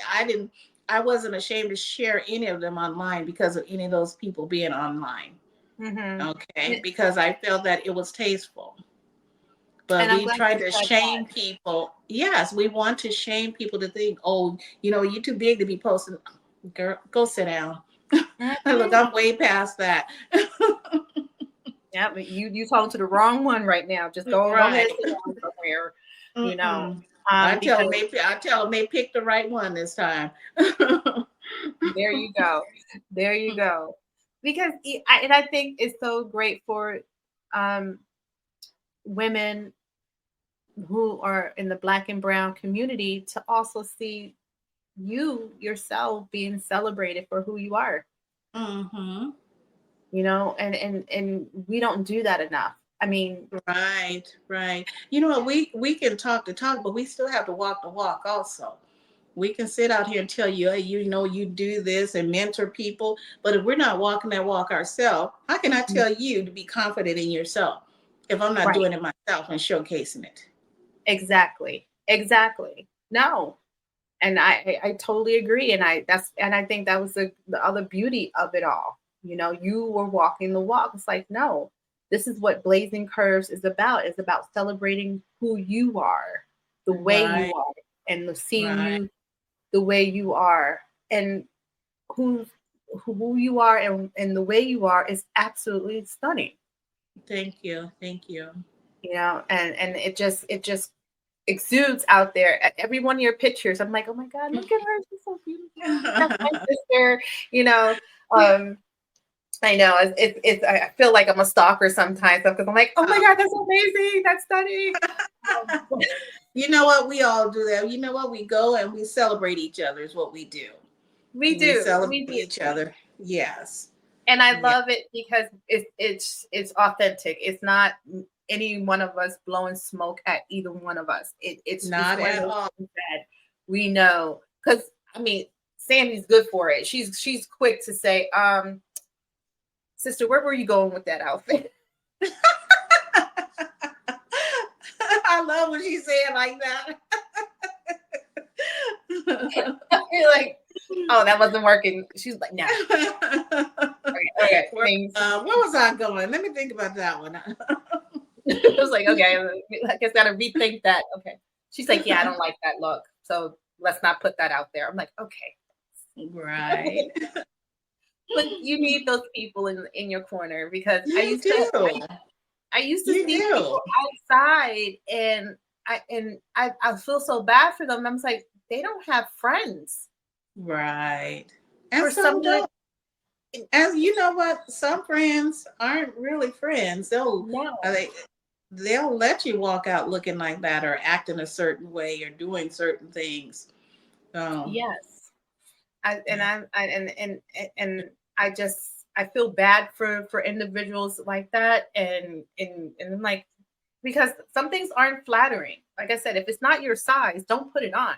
I wasn't ashamed to share any of them online because of any of those people being online. Mhm. Okay, And because I felt that it was tasteful. But and I'm we glad try you to said that. shame people. Yes, we want to shame people to think, oh, you're too big to be posting. Girl, go sit down. Look, Mhm. I'm way past that. Yeah, but you talking to the wrong one right now. Just go ahead Right. and sit down somewhere, you know. Mm-mm. I tell Because them they pick the right one this time. there you go. There you go. Because and I think it's so great for um women who are in the black and brown community to also see you yourself being celebrated for who you are, Mm-hmm. and we don't do that enough. I mean, Right, right. You know what? We can talk the talk, but we still have to walk the walk also. We can sit out here and tell you, hey, you do this and mentor people, but if we're not walking that walk ourselves, how can I tell you to be confident in yourself if I'm not right. doing it myself and showcasing it? Exactly. Exactly. No. And I totally agree. And I think that was the other beauty of it all. You know, you were walking the walk. It's like, no, this is what Blazing Curves is about. It's about celebrating who you are, the way Right, you are, and seeing right. you the way you are, and who who you are, and the way you are is absolutely stunning. Thank you. Thank you. You know, and it just exudes out there. Every one of your pictures, I'm like, oh my God, look at her, she's so beautiful. That's my sister. You know, um, I know I feel like I'm a stalker sometimes because I'm like, oh my God, that's amazing, that's stunning. Um, You know what? We all do that. You know what? We go and we celebrate each other is what we do. we We do, celebrate we do. each other. Yes. And I Yeah. love it because it's authentic. It's not any one of us blowing smoke at either one of us. It's Not one of at those all. things that we know, because I mean, Sandy's good for it. She's quick to say, sister, where were you going with that outfit? I love when she said like You're like, oh, that wasn't working. She's like, no. Okay, thanks. Where was I going? Let me think about that one. I was like, okay, I guess gotta rethink that. Okay. She's like, yeah, I don't like that look. So let's not put that out there. I'm like, okay. Right. But you need those people in your corner, because You do. I used to You see do. people outside, and I feel so bad for them. I'm just like, they don't have friends Right. And for some something like, don't. As you know what, some friends aren't really friends. no. Uh, they, they'll let you walk out looking like that or acting a certain way or doing certain things. So Yes. I and yeah. I and I just I feel bad for individuals like that, and I'm like, because some things aren't flattering. Like I said, if it's not your size, don't put it on.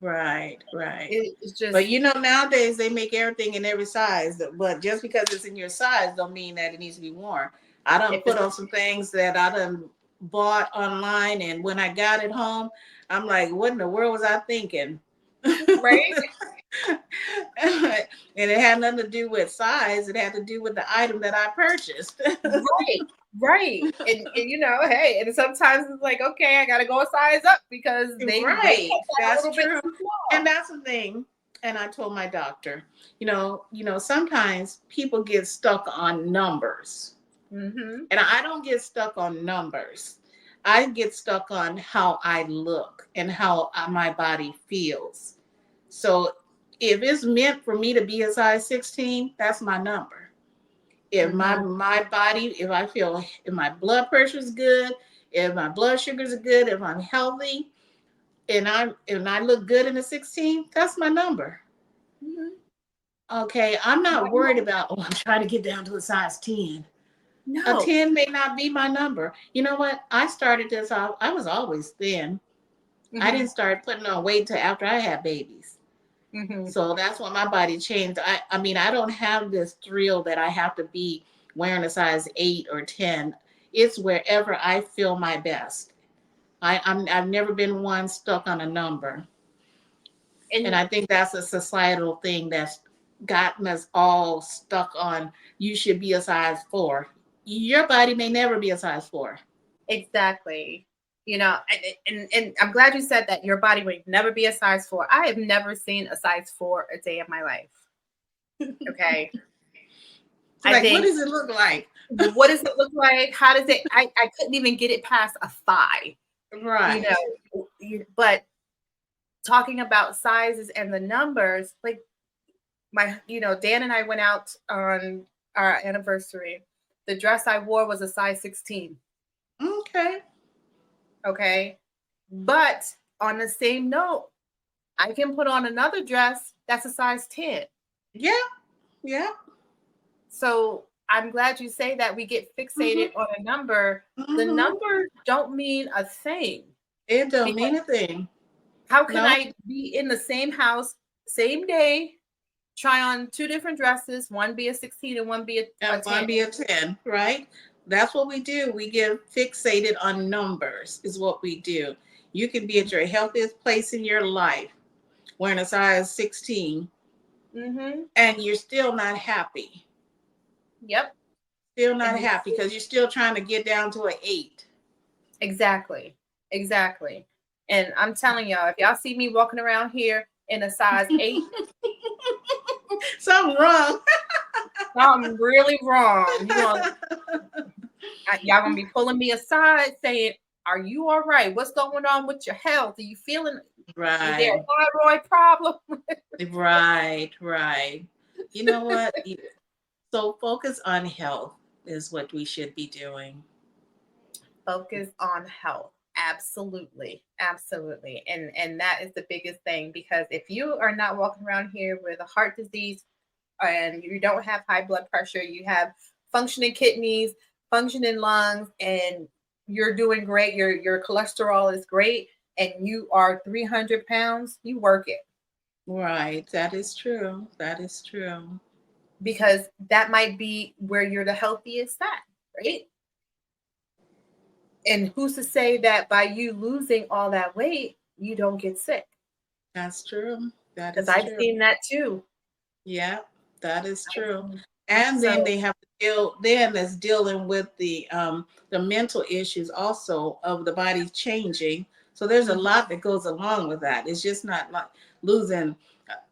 Right, right. It's But just you know, nowadays they make everything in every size. But just because it's in your size, don't mean that it needs to be worn. I done if put it's on some things that I done bought online, and when I got it home, I'm like, what in the world was I thinking? right, And it had nothing to do with size. It had to do with the item that I purchased. right, right, and you know, hey, and sometimes it's like, okay, I gotta go a size up because they cut Right. that a That's little bit true. too And small. that's the thing. And I told my doctor, sometimes people get stuck on numbers. Mm-hmm. And I don't get stuck on numbers. I get stuck on how I look and how my body feels. So if it's meant for me to be a size 16, that's my number. If my Mm-hmm. my body, if my blood pressure is good, if my blood sugars are good, if I'm healthy, and I look good in a 16, that's my number. Mm-hmm. Okay, I'm not Right. worried about, oh, I'm trying to get down to a size 10. A No. 10 may not be my number. You know what? I started this off, I was always thin. I Mm-hmm. didn't start putting on weight till after I had babies. Mm-hmm. So that's when my body changed. I mean, I don't have this thrill that I have to be wearing a size 8 or 10. It's wherever I feel my best. I've never been one stuck on a number. And And I think that's a societal thing that's gotten us all stuck on, you should be a size 4. Your body may never be a size 4. exactly. You know, and I'm glad you said that your body would never be a size 4. I have never seen a size 4 a day of my life. Okay. I Like, what think, does it look like? what does it look like? How does it, I couldn't even get it past a thigh, you Right. know. But talking about sizes and the numbers, like Dan and I went out on our anniversary. The dress I wore was a size 16. Okay. Okay. But on the same note, I can put on another dress that's a size 10. Yeah. Yeah. So I'm glad you say that we get fixated Mm-hmm. on a number. The Mm-hmm. number don't mean a thing, It don't because mean a thing. how can No. I be in the same house, same day, try on two different dresses, one be a 16 and one be a And 10? one be a 10, right? That's what we do. We get fixated on numbers, is what we do. You can be at your healthiest place in your life. wearing a size 16, and you're still not happy. Yep. Still not happy because you're still trying to get down to an 8. Exactly. Exactly. And I'm telling y'all, if y'all see me walking around here in a size 8, something wrong. something really wrong. Y'all gonna be pulling me aside saying, "Are you all right? What's going on with your health? Are you feeling? Right. Is there a thyroid problem?" Right. You know what? So focus on health is what we should be doing. Focus on health. Absolutely. Absolutely. And that is the biggest thing, because if you are not walking around here with a heart disease and you don't have high blood pressure, you have functioning kidneys, functioning lungs, and you're doing great, your cholesterol is great, and you are 300 pounds, you work it. Right. That is true. That is true. Because that might be where you're the healthiest at, right? And who's to say that by you losing all that weight, you don't get sick? That's true. That Because is I've true. seen that too. Yeah, that is true. And then they have to deal, then that's dealing with the mental issues also of the body changing. So there's a lot that goes along with that. It's just not like losing.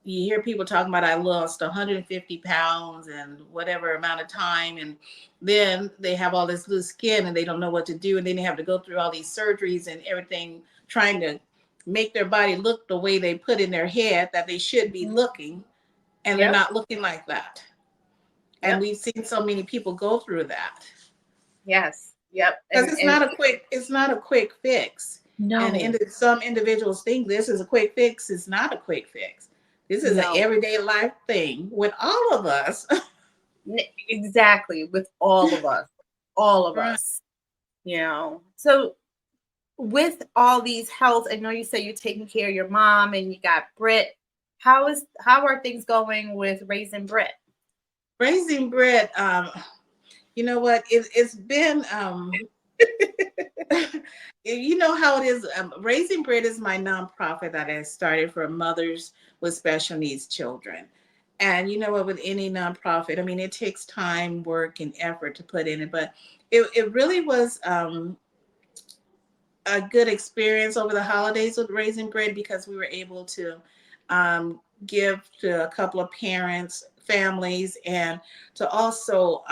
You hear people talking about, I lost 150 pounds and whatever amount of time, and then they have all this loose skin and they don't know what to do, and then they have to go through all these surgeries and everything, trying to make their body look the way they put in their head that they should be looking, and they're not looking like that. And we've seen so many people go through that. Yes. Yep. Because it's not a quick fix. No. And some individuals think this is a quick fix. It's not a quick fix. This is an everyday life thing with all of us. Exactly. With all of us. All of Right. us. You know. So with all these health, I know you say you're taking care of your mom and you got Britt. How are things going with Raising Britt? Raising Britt, you know what? It's been you know how it is. Raising Britt is my nonprofit that I started for mothers with special needs children. And you know what, with any nonprofit, I mean, it takes time, work, and effort to put in it. But it really was a good experience over the holidays with Raising Britt, because we were able to give to a couple of parents, families, and to also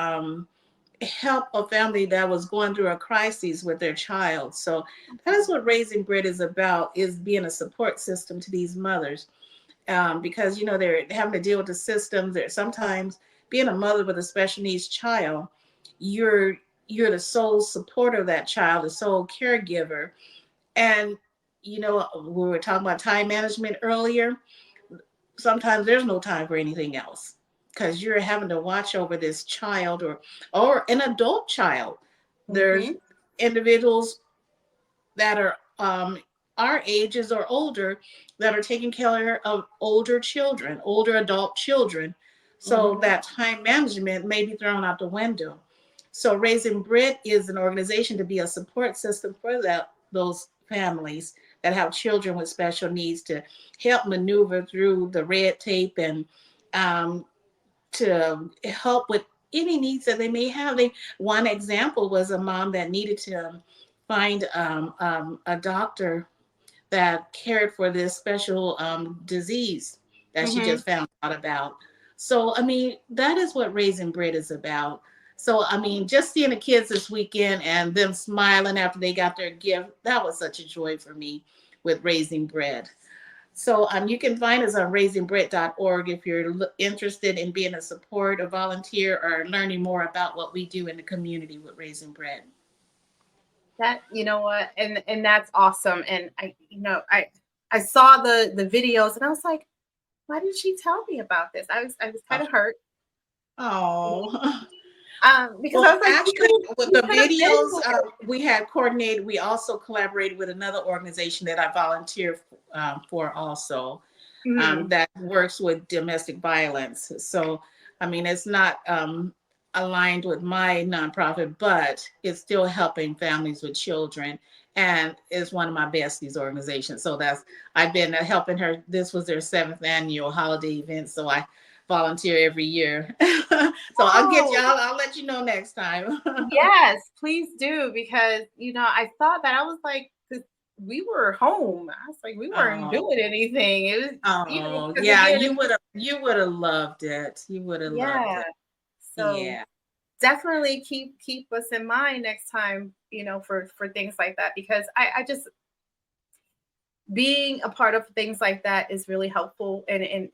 help a family that was going through a crisis with their child. So that is what Raising Britt is about, is being a support system to these mothers. Because, you know, they're having to deal with the systems. That sometimes being a mother with a special needs child, you're the sole supporter of that child, the sole caregiver. And, you know, we were talking about time management earlier. Sometimes there's no time for anything else, because you're having to watch over this child or an adult child. There's individuals that are our ages or older that are taking care of older children, older adult children. So that time management may be thrown out the window. So Raising Britt is an organization to be a support system for those families that have children with special needs, to help maneuver through the red tape and to help with any needs that they may have. One example was a mom that needed to find a doctor that cared for this special disease that she just found out about. So, I mean, that is what Raising Britt is about. So, I mean, just seeing the kids this weekend and them smiling after they got their gift, that was such a joy for me with Raising Britt. So you can find us on raisingbritt.org if you're interested in being a support, a volunteer, or learning more about what we do in the community with Raising Britt. That, you know what, and that's awesome. And I saw the videos and I was like, why didn't she tell me about this? I was kind of hurt. Oh. Because I was like, actually, with the videos we had coordinated, we also collaborated with another organization that I volunteer for also, that works with domestic violence. So, I mean, it's not aligned with my nonprofit, but it's still helping families with children. and is one of my besties organizations. So I've been helping her. This was their 7th annual holiday event, so I volunteer every year. So I'll get you. Oh, I'll let you know next time. yes, please do, because I thought that I was like, 'cause we were home. I was like, we weren't Oh, doing anything. It was, oh, because yeah. again, You would have loved it. You would have loved yeah. it. So Yeah. definitely keep us in mind next time, for things like that, because I just being a part of things like that is really helpful, and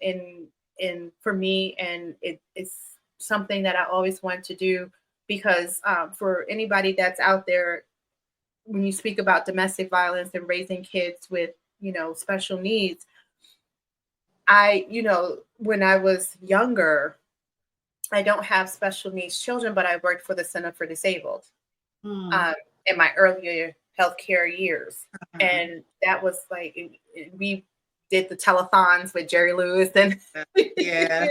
for me, and it's something that I always want to do, because for anybody that's out there, when you speak about domestic violence and raising kids with special needs, when I was younger, I don't have special needs children, but I worked for the Center for Disabled Mm. um, in my earlier healthcare years. Uh-huh. And that was like, we did the telethons with Jerry Lewis and Yeah.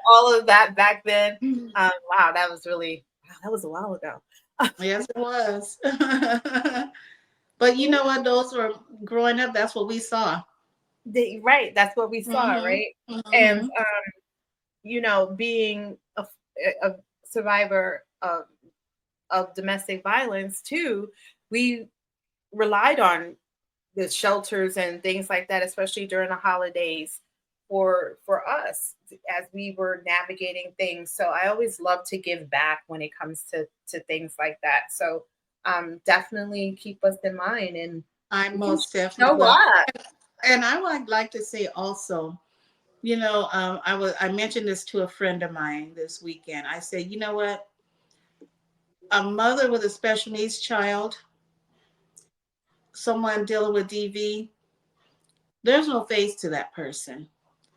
all of that back then. Wow, that was a while ago. Yes, it was. But you know what? Those were growing up. That's what we saw. Right, that's what we saw, Hmm. right? And Hmm. being a survivor of domestic violence too, we relied on the shelters and things like that, especially during the holidays for us as we were navigating things. So I always love to give back when it comes to things like that. So definitely keep us in mind, and I we can most definitely show will. up. And I would like to say also, I mentioned this to a friend of mine this weekend. I said, you know what? A mother with a special needs child, someone dealing with DV, there's no face to that person.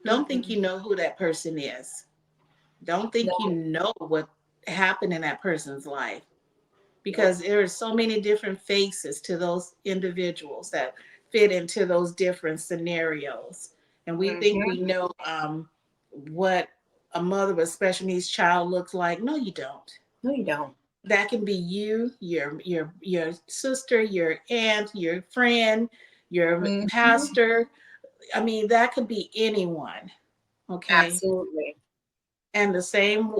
Don't think Mm-mm. you know who that person is. Don't think you No. know what happened in that person's life, because there are so many different faces to those individuals that fit into those different scenarios. And we think we Mm-hmm. know what a mother with a special needs child looks like. No, you don't. No, you don't. That can be you, your sister, your aunt, your friend, your Mm-hmm. pastor. I mean, that could be anyone. Okay. Absolutely. And the same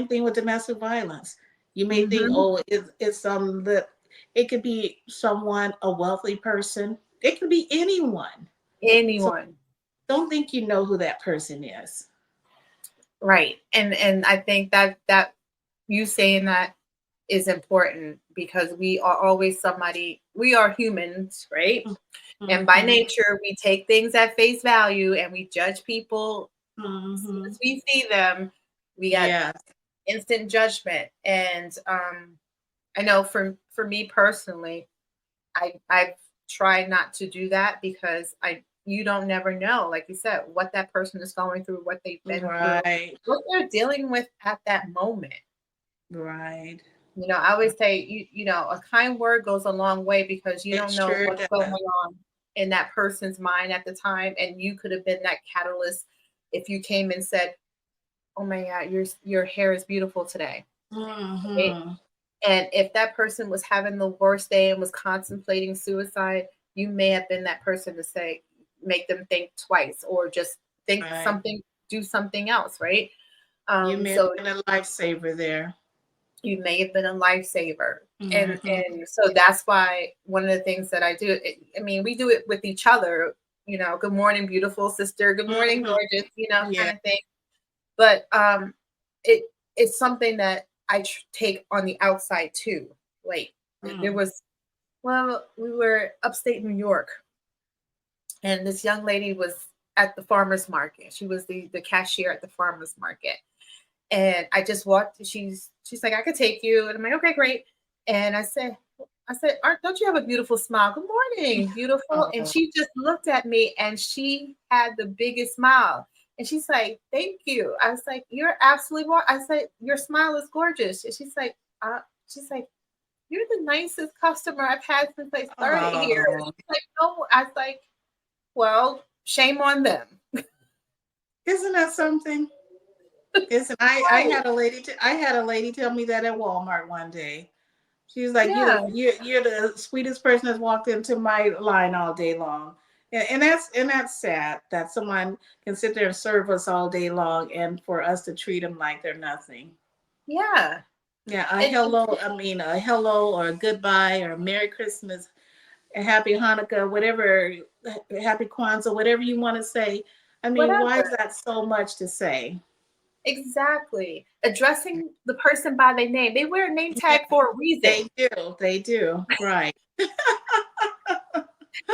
thing with domestic violence. You may think, Mm-hmm. oh, it's that it could be someone, a wealthy person. It could be anyone. So Anyone. don't think you know who that person is. Right. And I think that you saying that is important, because we are always somebody, we are humans, right? And by Mm-hmm. nature, we take things at face value and we judge people as soon Mm-hmm. as we see them. We got Yeah. instant judgment. And I know for me personally, I've tried not to do that, because I you don't never know, like you said, what that person is going through, what they've been through, Right. what they're dealing with at that moment. Right. I always say, a kind word goes a long way, because you It don't know sure what's going does. on in that person's mind at the time, and you could have been that catalyst if you came and said, "Oh my God, your hair is beautiful today." Right? Mm-hmm. And if that person was having the worst day and was contemplating suicide, you may have been that person to say, make them think twice, or just think Right. something, do something else, right? You may have So been a lifesaver there. you may have been a lifesaver. Mm-hmm. And so that's why one of the things that I do, I mean, we do it with each other, good morning, beautiful sister, good morning, Mm-hmm. gorgeous, kind Yeah. of thing. But it it's something that I take on the outside too. Like, there Mm. was, well, we were upstate New York, and this young lady was at the farmer's market. She was the cashier at the farmer's market. And I just walked, she's like, I could take you. And I'm like, okay, great. And I said, don't you have a beautiful smile? Good morning, beautiful. And Oh. she just looked at me and she had the biggest smile. And she's like, thank you. I was like, you're absolutely I said, your smile is gorgeous. And she's like, you're the nicest customer I've had since I started here. Oh. She's like, no. I was like, well, shame on them. Isn't that something? Isn't I Right. had a lady I had a lady tell me that at Walmart one day. She's like, Yeah. you're the sweetest person that's walked into my line all day long. And that's sad that someone can sit there and serve us all day long and for us to treat them like they're nothing. Yeah. Yeah, And a hello or a goodbye or a Merry Christmas, a Happy Hanukkah, whatever, Happy Kwanzaa, whatever you want to say. I mean, why is whatever. that so much to say? Exactly. Addressing the person by their name. They wear a name Yeah, tag for a reason. they do. They do. Right.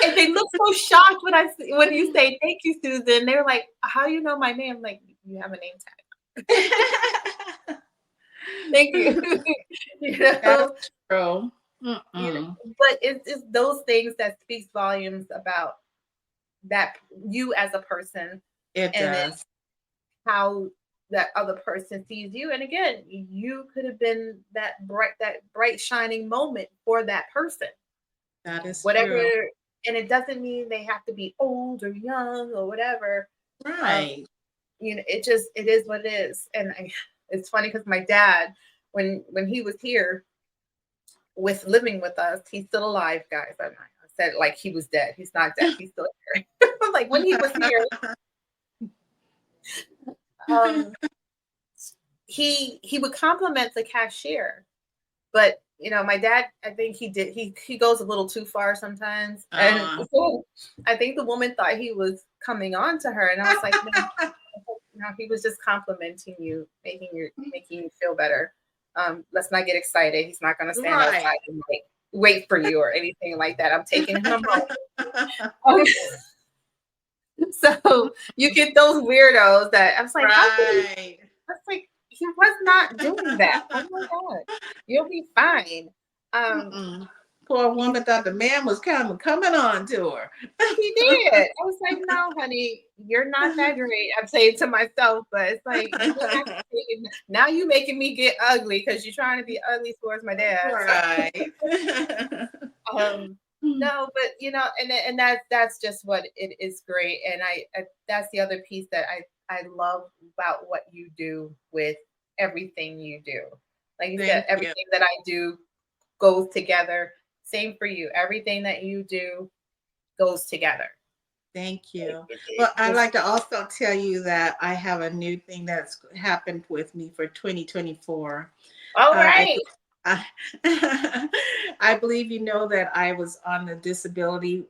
And they look so shocked when when you say thank you, Susan. They're like, "How do you know my name?" I'm like, you have a name tag. Thank you. you That's know, true. you know, Mm-mm. but it's those things that speaks volumes about that you as a person, It and then does. how that other person sees you. And again, you could have been that bright shining moment for that person. That is Whatever, true. and it doesn't mean they have to be old or young or whatever. Um, Right. it is what it is. And it's funny because my dad, when he was here with living with us, he's still alive, guys. I said like he was dead. He's not dead. He's still here. Like when he was here, um, he would compliment the cashier, but my dad, I think he goes a little too far sometimes, and uh, so I think the woman thought he was coming on to her, and I was like, no, he was just complimenting you, making you feel better. Let's not get excited. He's not gonna stand right. outside and like wait for you or anything like that. I'm taking him home. Um, so you get those weirdos that I was like, how can you? Right. I was like, he was not doing that. Oh my god, you'll be fine. Um, Mm-mm. Poor he's woman thought the man was kind of coming on to her. He did. I was like, no, honey, you're not that great. I'm saying to myself, but it's like you didn't have to say it. Now you making me get ugly because you're trying to be ugly towards my dad. So, Right. um, no, but and that's just what it is great. And I that's the other piece that I love about what you do with everything you do. Like you said, Thank you. everything that I do goes together. Same for you. Everything that you do goes together. Thank It, you. it, Well, it I'd just like to also tell you that I have a new thing that's happened with me for 2024. all I, right. I, I believe you know that I was on the Disability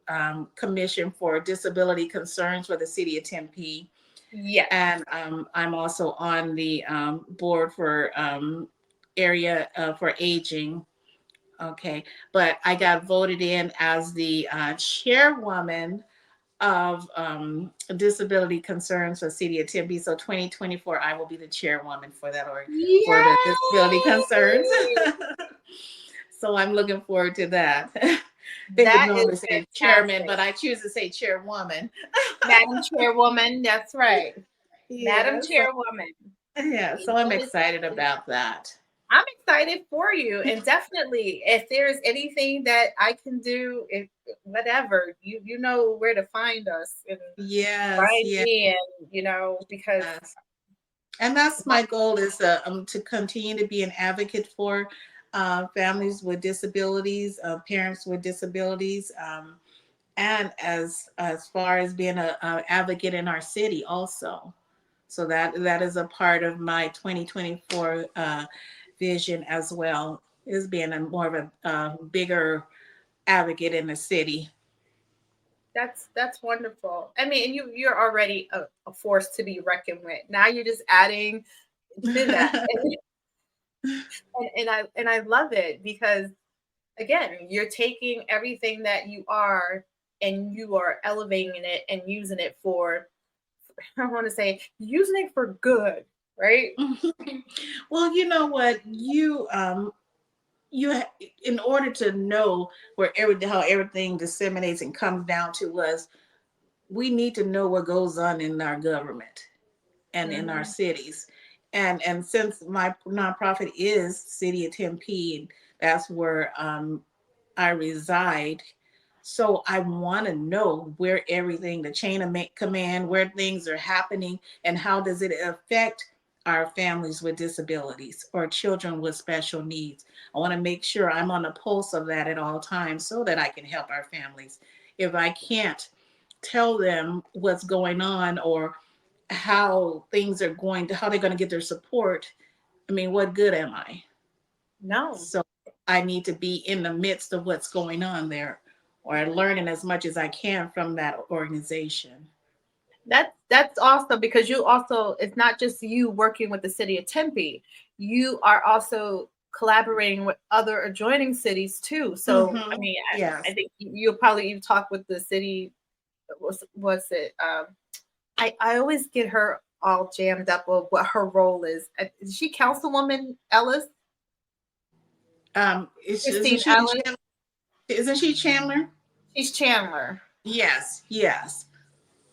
Commission for Disability Concerns for the City of Tempe. Yes. And I'm also on the board for area for aging. Okay. But I got voted in as the chairwoman of disability concerns for City of Tempe. So 2024, I will be the chairwoman for that org for the disability concerns. Yay! So I'm looking forward to that. They would That normally is say chairman, fantastic. but I choose to say chairwoman. Madam Chairwoman, that's right. Madam Yeah, so Chairwoman. yeah, so I'm excited about that. I'm excited for you. And definitely, if there's anything that I can do, if whatever, you know where to find us and Yes, find yes. me, and because And that's my goal is to continue to be an advocate for families with disabilities, parents with disabilities, and as far as being a advocate in our city also. So that is a part of my 2024 vision as well, is being a more of a bigger advocate in the city. that's wonderful. I mean, and you're already a force to be reckoned with. Now you're just adding to that. And I love it because again, you're taking everything that you are and you are elevating it and using it for, I want to say, using it for good, right? Well, you know what, in order to know where how everything disseminates and comes down to us, we need to know what goes on in our government and in our Hmm. cities. And since my nonprofit is City of Tempe, that's where I reside. So I want to know where everything, the chain of command, where things are happening, and how does it affect our families with disabilities or children with special needs. I want to make sure I'm on the pulse of that at all times so that I can help our families. If I can't tell them what's going on or how things are going to, how they're going to get their support, I mean, what good am I? No. So I need to be in the midst of what's going on there or learning as much as I can from that organization. That's awesome, because you also, it's not just you working with the city of Tempe. You are also collaborating with other adjoining cities too. So I Mm-hmm. mean, I Yes. think you'll probably even talk with the city. What's it? I always get her all jammed up of what her role is. Is she Councilwoman Ellis? Isn't Christine she in Ellis? Chandler? Isn't she Chandler? She's Chandler. Yes, yes.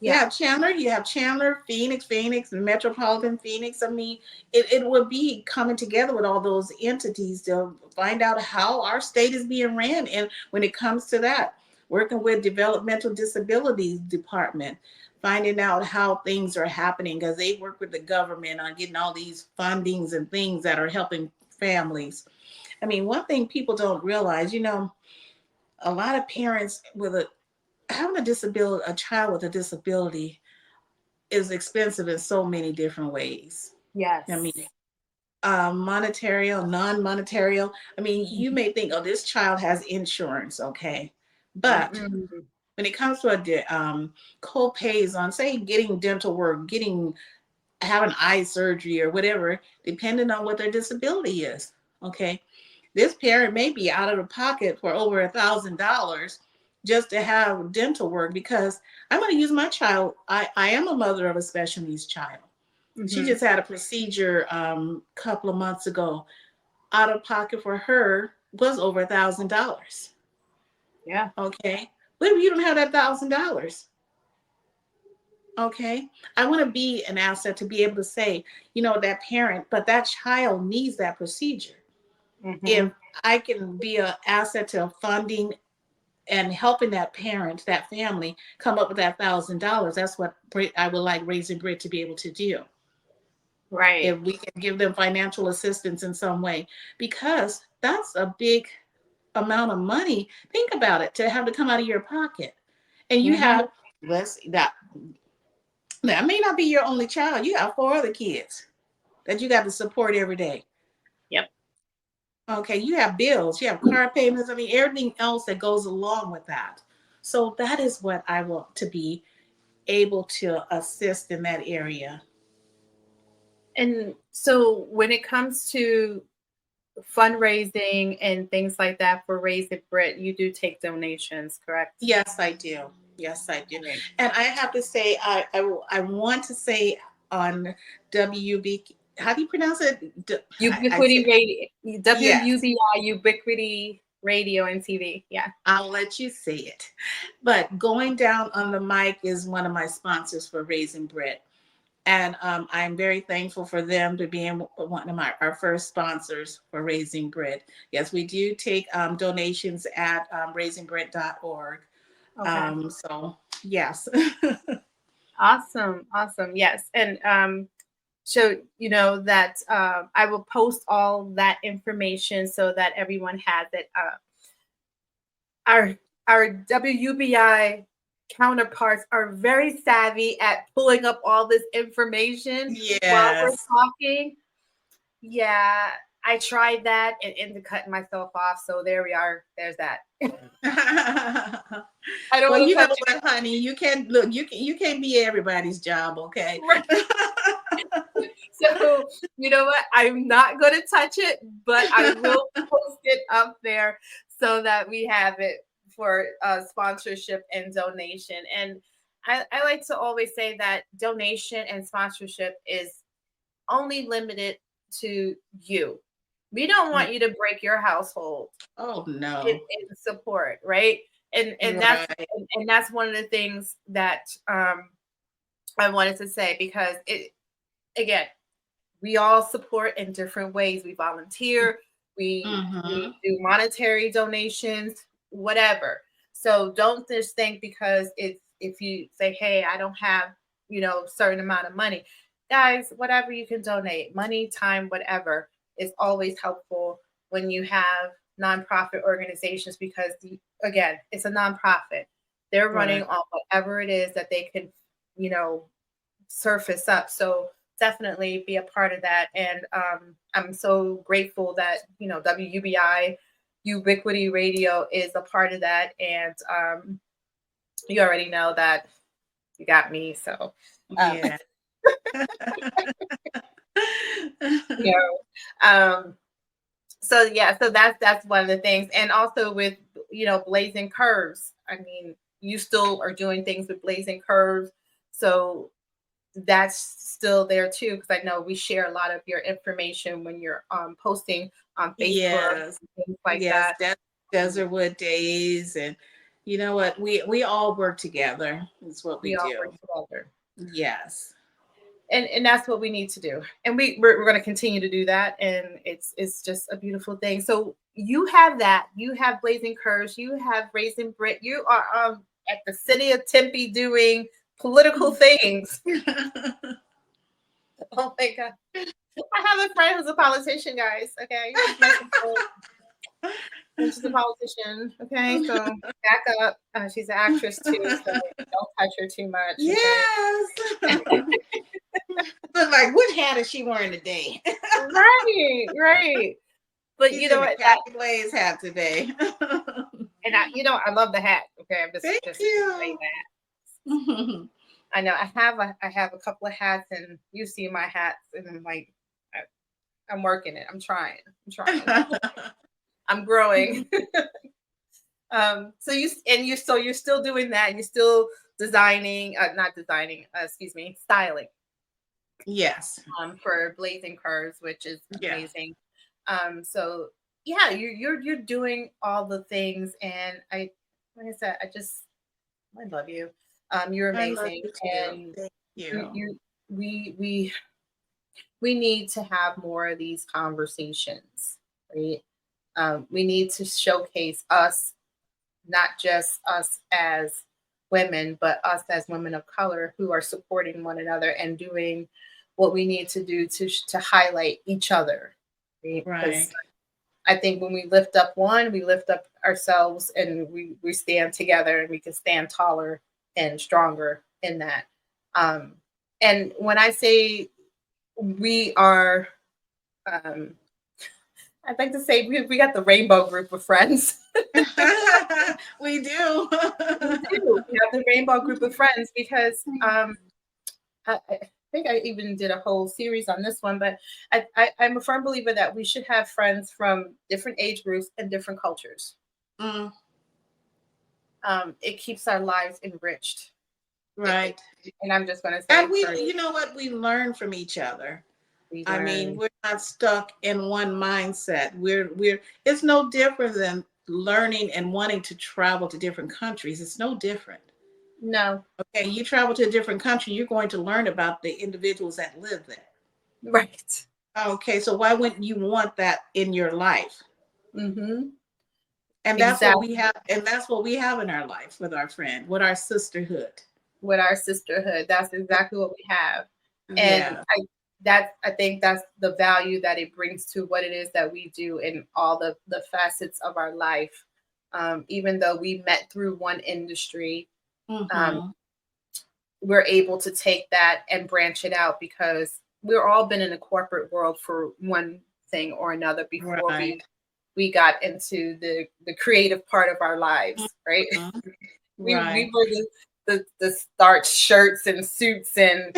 Yeah. Yeah, Chandler, you have Chandler, Phoenix, and Metropolitan Phoenix. I mean, it would be coming together with all those entities to find out how our state is being ran. And when it comes to that, working with Developmental Disabilities Department, finding out how things are happening because they work with the government on getting all these fundings and things that are helping families. I mean, one thing people don't realize, a lot of parents with having a disability, a child with a disability is expensive in so many different ways. I Yes. mean, monetary, non-monetary. I mean, you may think, oh, this child has insurance, okay, but Mm-mm. when it comes to co-pays on, say, getting dental work, getting having eye surgery or whatever, depending on what their disability is, okay, this parent may be out of the pocket for over $1,000 just to have dental work because I'm going to use my child. I am a mother of a special needs child. She Mm-hmm. just had a procedure a couple of months ago. Out of pocket for her was over $1,000. Yeah. Okay. What if you don't have that $1,000? Okay. I want to be an asset to be able to say, that parent, but that child needs that procedure. Mm-hmm. If I can be an asset to funding and helping that parent, that family come up with that $1,000, that's what I would like Raising Britt to be able to do. Right. If we can give them financial assistance in some way, because that's a big amount of money. Think about it, to have to come out of your pocket. And you Mm-hmm. have, that may not be your only child. You have 4 other kids that you got to support every day. Yep. Okay, you have bills, you have car payments, I mean, everything else that goes along with that. So that is what I want to be able to assist in that area. And so when it comes to fundraising and things like that for Raising Britt, you do take donations, correct? Yes, I do. Yes, I do. Right. And I have to say, I want to say on WB, how do you pronounce it? I Ubiquity say, Radio, yes, WUBI, Ubiquity Radio and TV. Yeah. I'll let you say it. But going down on the mic is one of my sponsors for Raising Britt. And I'm very thankful for them to be one of our first sponsors for Raising Britt. Yes, we do take donations at raisingbritt.org. Okay. So yes. Awesome. Awesome. Yes. And so that I will post all that information so that everyone has it. Our WUBI counterparts are very savvy at pulling up all this information while we're Yes. talking. Yeah, I tried that and ended cutting myself off. So there we are. There's that. I don't Well, want you to know touch what, honey? You can't look. You can't be everybody's job, okay? it. So you know what? I'm not going to touch it, but I will post it up there so that we have it for sponsorship and donation. And I like to always say that donation and sponsorship is only limited to you. We don't want you to break your household Oh no. in support, right? And that's Right. and that's one of the things that I wanted to say, because it, again, we all support in different ways. We volunteer, we Mm-hmm. do monetary donations, whatever. So don't just think because it's, if you say, hey, I don't have, certain amount of money. guys, whatever you can donate, money, time, whatever, is always helpful when you have nonprofit organizations because, again, it's a nonprofit. They're running Right. on whatever it is that they can, you know, surface up. So definitely be a part of that. And I'm so grateful that, you know, WUBI, Ubiquity Radio is a part of that. And you already know that you got me. So, Yeah. you know, so yeah, so that's one of the things. And also with, you know, Blazing Curves. I mean, you still are doing things with Blazing Curves. So that's still there too, because I know we share a lot of your information when you're posting on Facebook Yes. and things like Yes. that. That's Desertwood Days. And you know what? We all work together. That's what we We all work do. together. Yes. And that's what we need to do. And we're going to continue to do that. And it's just a beautiful thing. So you have that. You have Blazing Curves. You have Raising Britt. You are at the city of Tempe doing political things. Oh my God. I have a friend who's a politician, guys. Okay. She's a politician. Okay. So back up. She's an actress too. So don't touch her too much. Okay. Yes. But like, what hat is she wearing today? Right. Right. But She's you know in a what? khaki blaze hat today. And I love the hat. Okay. I'm Thank just saying you. that. I know I have a couple of hats and you see my hats and I'm like, I'm working it. I'm trying. I'm growing. So you're still doing that and you're still designing, not designing, excuse me, styling Yes. for Blazing Curves, which is Yeah. amazing. So yeah, you're doing all the things, and like I said, I love you. You're I love amazing, you too. and Thank you, you. you we need to have more of these conversations, right? We need to showcase us, not just us as women, but us as women of color who are supporting one another and doing what we need to do to highlight each other. Right? Because Right. I think when we lift up one, we lift up ourselves and we stand together and we can stand taller and stronger in that. Um, and when I say we are, um, I'd like to say we got the rainbow group of friends. We do. We do. We have the rainbow group of friends because I think I even did a whole series on this one, but I'm a firm believer that we should have friends from different age groups and different cultures. Mm, It keeps our lives enriched. right. And I'm just going to And say, for you know what? We learn from each other. we I mean, learn. we're not stuck in one mindset. It's no different than learning and wanting to travel to different countries. It's no different. No, Okay, you travel to a different country, you're going to learn about the individuals that live there. right. Okay, so why wouldn't you want that in your life? Mm-hmm. And that's what we Exactly. have, and that's what we have in our life with our friend, with our sisterhood. With our sisterhood, that's exactly what we have. And Yeah. I think that's the value that it brings to what it is that we do in all the facets of our life. Even though we met through one industry, um, Mm-hmm. we're able to take that and branch it out because we're all been in the corporate world for one thing or another before Right. we got into the creative part of our lives, right? Mhm. We Right. were the starch shirts and suits and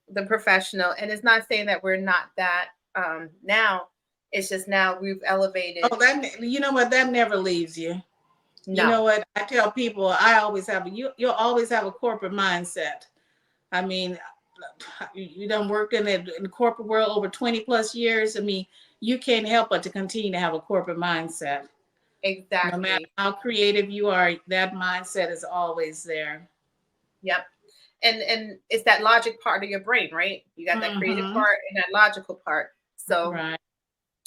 the professional. And it's not saying that we're not that now. It's just now we've elevated. Oh, that you know what? That never leaves you. You No, know what? I tell people I always have you'll always have a corporate mindset. I mean, you done worked in the corporate world over 20 plus years. I mean, you can't help but to continue to have a corporate mindset. No matter exactly. how creative you are, that mindset is always there. Yep. And it's that logic part of your brain, right? You got that creative Mm-hmm. part and that logical part. So Right.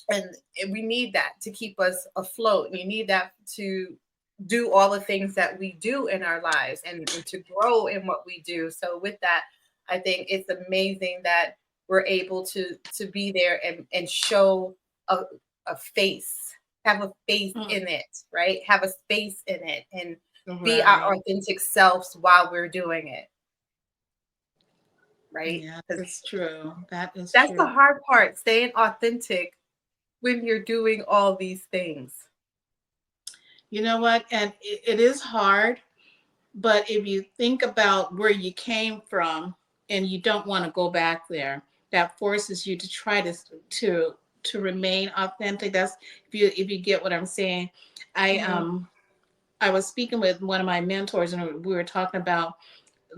and we need that to keep us afloat. And you need that to do all the things that we do in our lives and to grow in what we do. So with that, I think it's amazing that we're able to be there and show a face, have a face in it, right? Have a space in it and be our authentic selves while we're doing it. Right? Yeah, that's true. That is That's the true. hard part, staying authentic when you're doing all these things. You know what? And it is hard, but if you think about where you came from and you don't want to go back there, that forces you to try to remain authentic. That's if you get what I'm saying. I was speaking with one of my mentors and we were talking about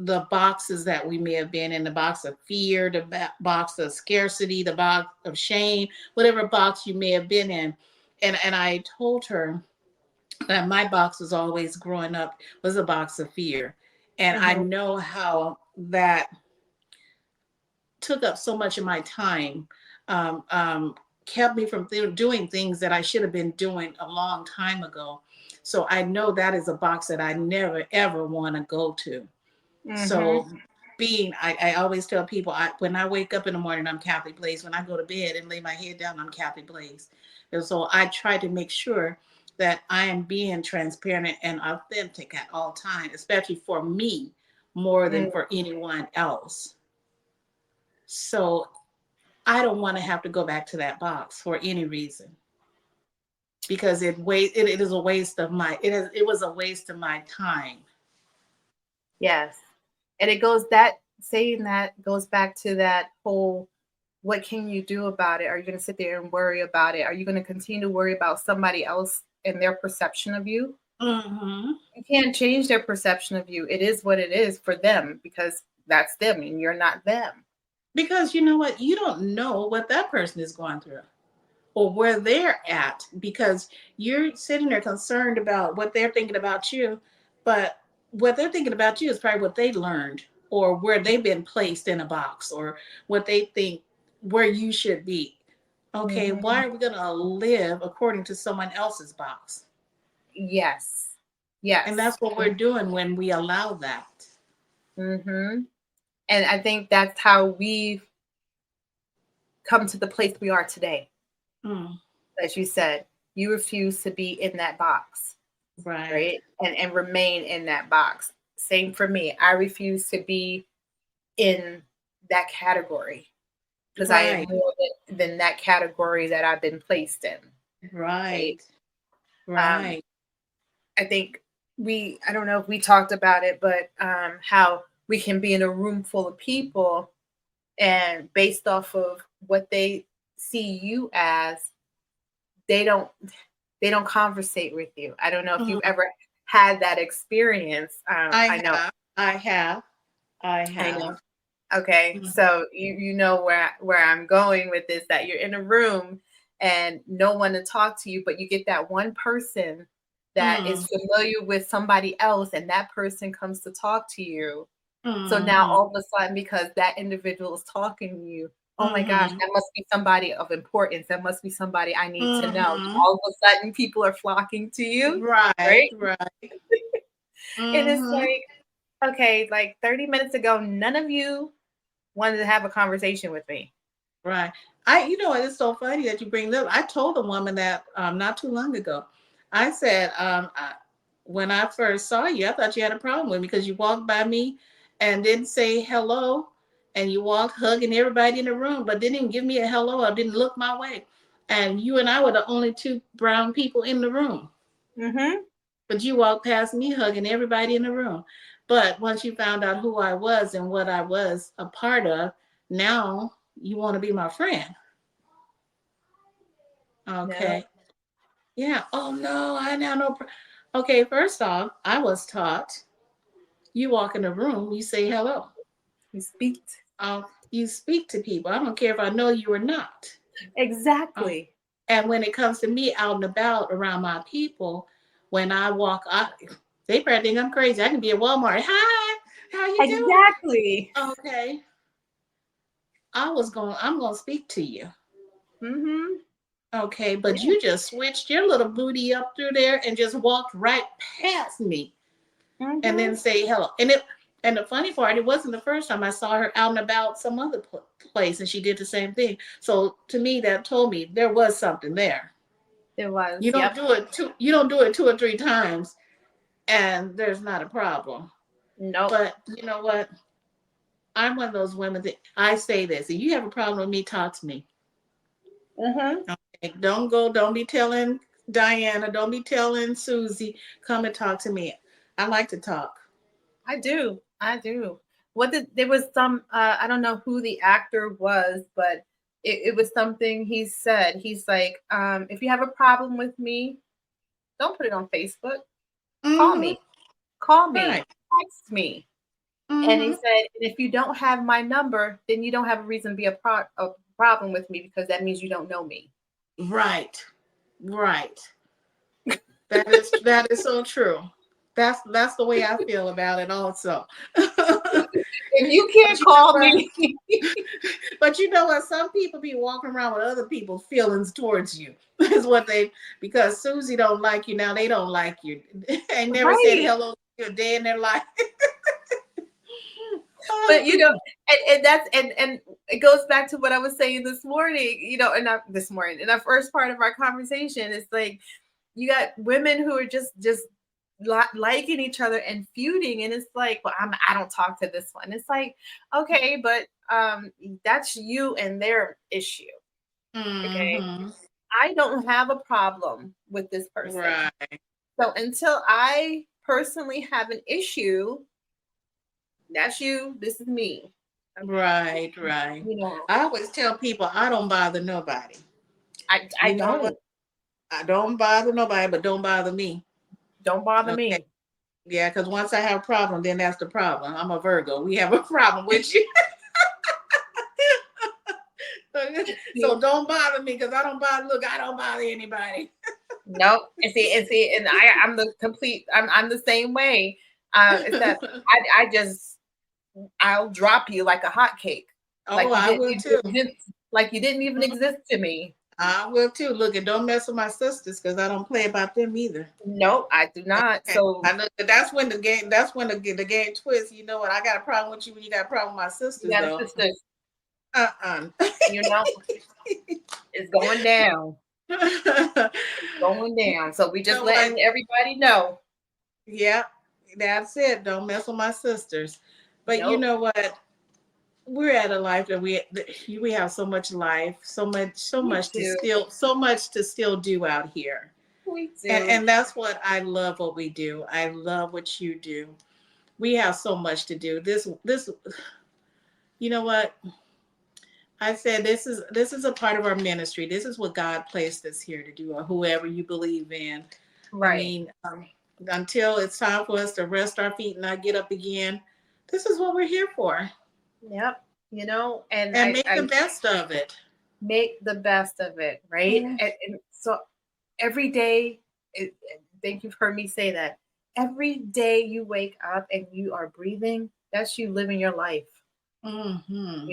the boxes that we may have been in, the box of fear, the box of scarcity, the box of shame, whatever box you may have been in. And I told her that my box was always growing up was a box of fear. And I know how that took up so much of my time, kept me from doing things that I should have been doing a long time ago. So I know that is a box that I never, ever want to go to. So I always tell people, when I wake up in the morning, I'm Kathy Blaze. When I go to bed and lay my head down, I'm Kathy Blaze. And so I try to make sure that I am being transparent and authentic at all times, especially for me more than for anyone else. So I don't want to have to go back to that box for any reason because it is a waste of it was a waste of my time. Yes. And saying that goes back to that whole, what can you do about it? Are you going to sit there and worry about it? Are you going to continue to worry about somebody else and their perception of you? You can't change their perception of you. It is what it is for them because that's them and you're not them. Because you know what? You don't know what that person is going through or where they're at because you're sitting there concerned about what they're thinking about you. But what they're thinking about you is probably what they learned or where they've been placed in a box or what they think where you should be. Okay, why are we going to live according to someone else's box? Yes. Yes. And that's what we're doing when we allow that. And I think that's how we've come to the place we are today. As you said, you refuse to be in that box. Right? And remain in that box. Same for me. I refuse to be in that category because I am more than that category that I've been placed in. Right. I think I don't know if we talked about it, but how we can be in a room full of people and based off of what they see you as, they don't conversate with you. I don't know if you've ever had that experience. I know. I have. I know. Okay. So you know where I'm going with this, that you're in a room and no one to talk to you, but you get that one person that is familiar with somebody else and that person comes to talk to you. So now all of a sudden, because that individual is talking to you, oh my gosh, that must be somebody of importance. That must be somebody I need to know. All of a sudden, people are flocking to you. Right. And it's like, okay, like 30 minutes ago, none of you wanted to have a conversation with me. Right. You know, it's so funny that you bring this up. I told a woman that not too long ago. I said, when I first saw you, I thought you had a problem with me because you walked by me and didn't say hello. And you walked hugging everybody in the room, but didn't even give me a hello. I didn't look my way. And you and I were the only two brown people in the room. But you walked past me hugging everybody in the room. But once you found out who I was and what I was a part of, now you want to be my friend. Okay. No. Yeah. Oh, no, I now know. Okay, first off, I was taught you walk in a room, you say hello. You speak. You speak to people. I don't care if I know you or not. Exactly. And when it comes to me out and about around my people, when I walk out, they probably think I'm crazy. I can be at Walmart. Hi, how you doing? Exactly. Okay. I'm going to speak to you. Okay, but you just switched your little booty up through there and just walked right past me and then say hello. And And the funny part, it wasn't the first time I saw her out and about some other place, and she did the same thing. So to me, that told me there was something there. It was. You don't Yep. do it you don't do it 2 or 3 times, and there's not a problem. Nope. But you know what? I'm one of those women that I say this. If you have a problem with me, talk to me. Mm-hmm. Okay? Don't be telling Diana, don't be telling Susie, come and talk to me. I like to talk. I do. I do. What did there was some I don't know who the actor was, but it was something he said. He's like, if you have a problem with me, don't put it on Facebook. Call Mm-hmm. me. Call me. Right. Text me. And he Mm-hmm. said, if you don't have my number, then you don't have a reason to be a problem with me because that means you don't know me. Right. Right. That is so true. That's the way I feel about it also. but If you you can't know call what? me, But you know what? Some people be walking around with other people's feelings towards you. Is what they because Susie don't like you now. They don't like you. They never said right? hello to you a day in their life. But and that's and it goes back to what I was saying this morning. And not this morning in the first part of our conversation. It's like you got women who are just liking each other and feuding, and it's like, well, I don't talk to this one. It's like, okay, but that's you and their issue. Okay, Mm-hmm. I don't have a problem with this person. Right. So until I personally have an issue, that's you. This is me. Right. Right. You know, I always tell people I don't bother nobody. I You know what? don't. I don't bother nobody, but don't bother me. Don't bother Okay. me. Yeah, because once I have a problem, then that's the problem. I'm a Virgo. We have a problem with you. So don't bother me because I don't bother. Look, I don't bother anybody. Nope. And I'm the complete. I'm the same way. It's that I just I'll drop you like a hot cake, Oh, I will too. like you didn't even Mhm. exist to me. I will too. Look, and don't mess with my sisters because I don't play about them either. No, I do not. Okay. So I know that's when the game. That's when the game twists. You know what? I got a problem with you when you got a problem with my you sisters, got a though. sister. Uh You know, it's going down. uh It's going down. So we You just know what? letting everybody know. Yeah, that's it. Don't mess with my sisters. But you Nope. know what? We're at a life that we have so much life, We do. so much to still do out here. We And do. that's what I love what we do. I love what you do. We have so much to do. This you know what? I said this is a part of our ministry. This is what God placed us here to do, or whoever you believe in. I Right. mean, until it's time for us to rest our feet and not get up again, this is what we're here for. Yep. And And make the I best of it. make the best of it, right? Mm, And so every day, I think you've heard me say that. Every day you wake up and you are breathing, that's you living your life. mm-hmm.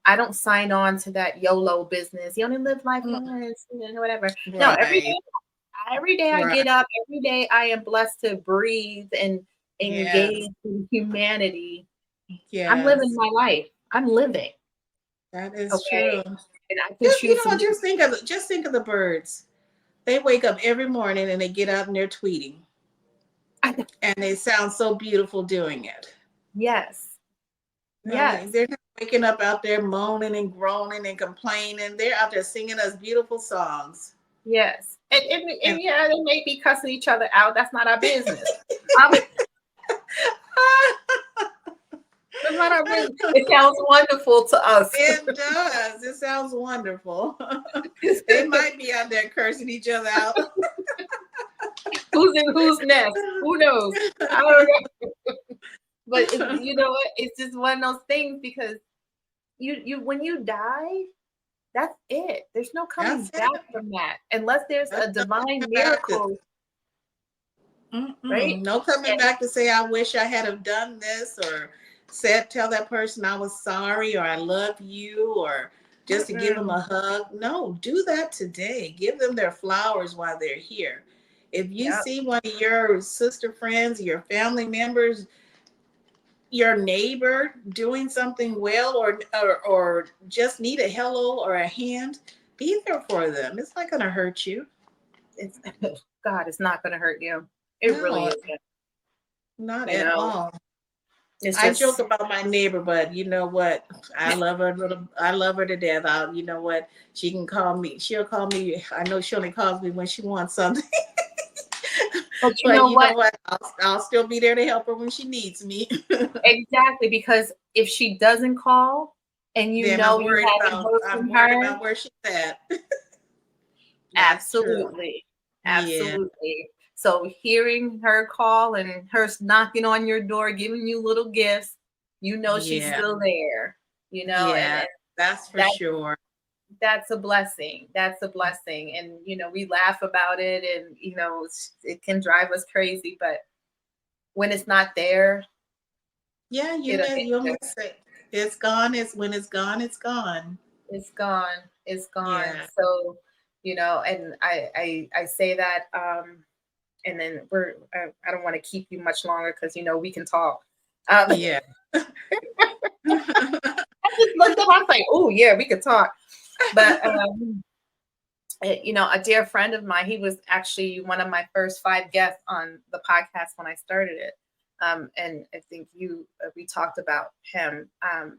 I don't sign on to that YOLO business. You only live life Mm, once, whatever. No, right, every day I right. get up, every day I am blessed to breathe and Yes, engage in humanity. I'm living yes, my life. I'm living. that is Okay. true. And I can Just you choose know to what? live. Just think of the birds. They wake up every morning and they get out and they're tweeting, and they sound so beautiful doing it. Yes. I mean, Yes. they're not waking up out there moaning and groaning and complaining. They're out there singing us beautiful songs. Yes. And And yeah, they may be cussing each other out. That's not our business. Um, that's not our business. It sounds wonderful to us. it does. It sounds wonderful. They might be out there cursing each other out. Who's in whose nest? Who knows? I don't know. But you know what? It's just one of those things because you when you die, that's it. There's no coming That's back it. from that unless there's That's a no divine coming back. miracle, right? Mm-mm. No coming And back to say I wish I had have done this or said tell that person I was sorry or I love you or just to give them mm-mm, a hug. No, do that today. Give them their flowers while they're here. If you yep, see one of your sister friends, your family members your neighbor doing something well, or just need a hello or a hand, be there for them. It's not going to hurt you. It's God, it's not going to hurt you. It really No, isn't. not You at know, all. it's I joke just about my neighbor, but you know what? I love her little. I love her to death. You know what? She can call me. She'll call me. I know she only calls me when she wants something. but you But know you know what? what? I'll still be there to help her when she needs me. Exactly, because if she doesn't call and you Then know you haven't heard I'm from worried her, about where she's at. That's true. absolutely. Yeah. Absolutely. So hearing her call and her knocking on your door, giving you little gifts, you know she's Yeah. still there, you know, Yeah. and That's for that sure. that's a blessing. That's a blessing. And we laugh about it and it can drive us crazy, but when it's not there, Yeah, it'll you hit miss it. It's gone. It's when it's gone, it's gone. It's gone. It's gone. Yeah. So, and I say that, and then I don't want to keep you much longer because we can talk. Yeah. I just looked up. I was like, oh yeah, we could talk. But a dear friend of mine, he was actually one of my first 5 guests on the podcast when I started it. And I think we talked about him,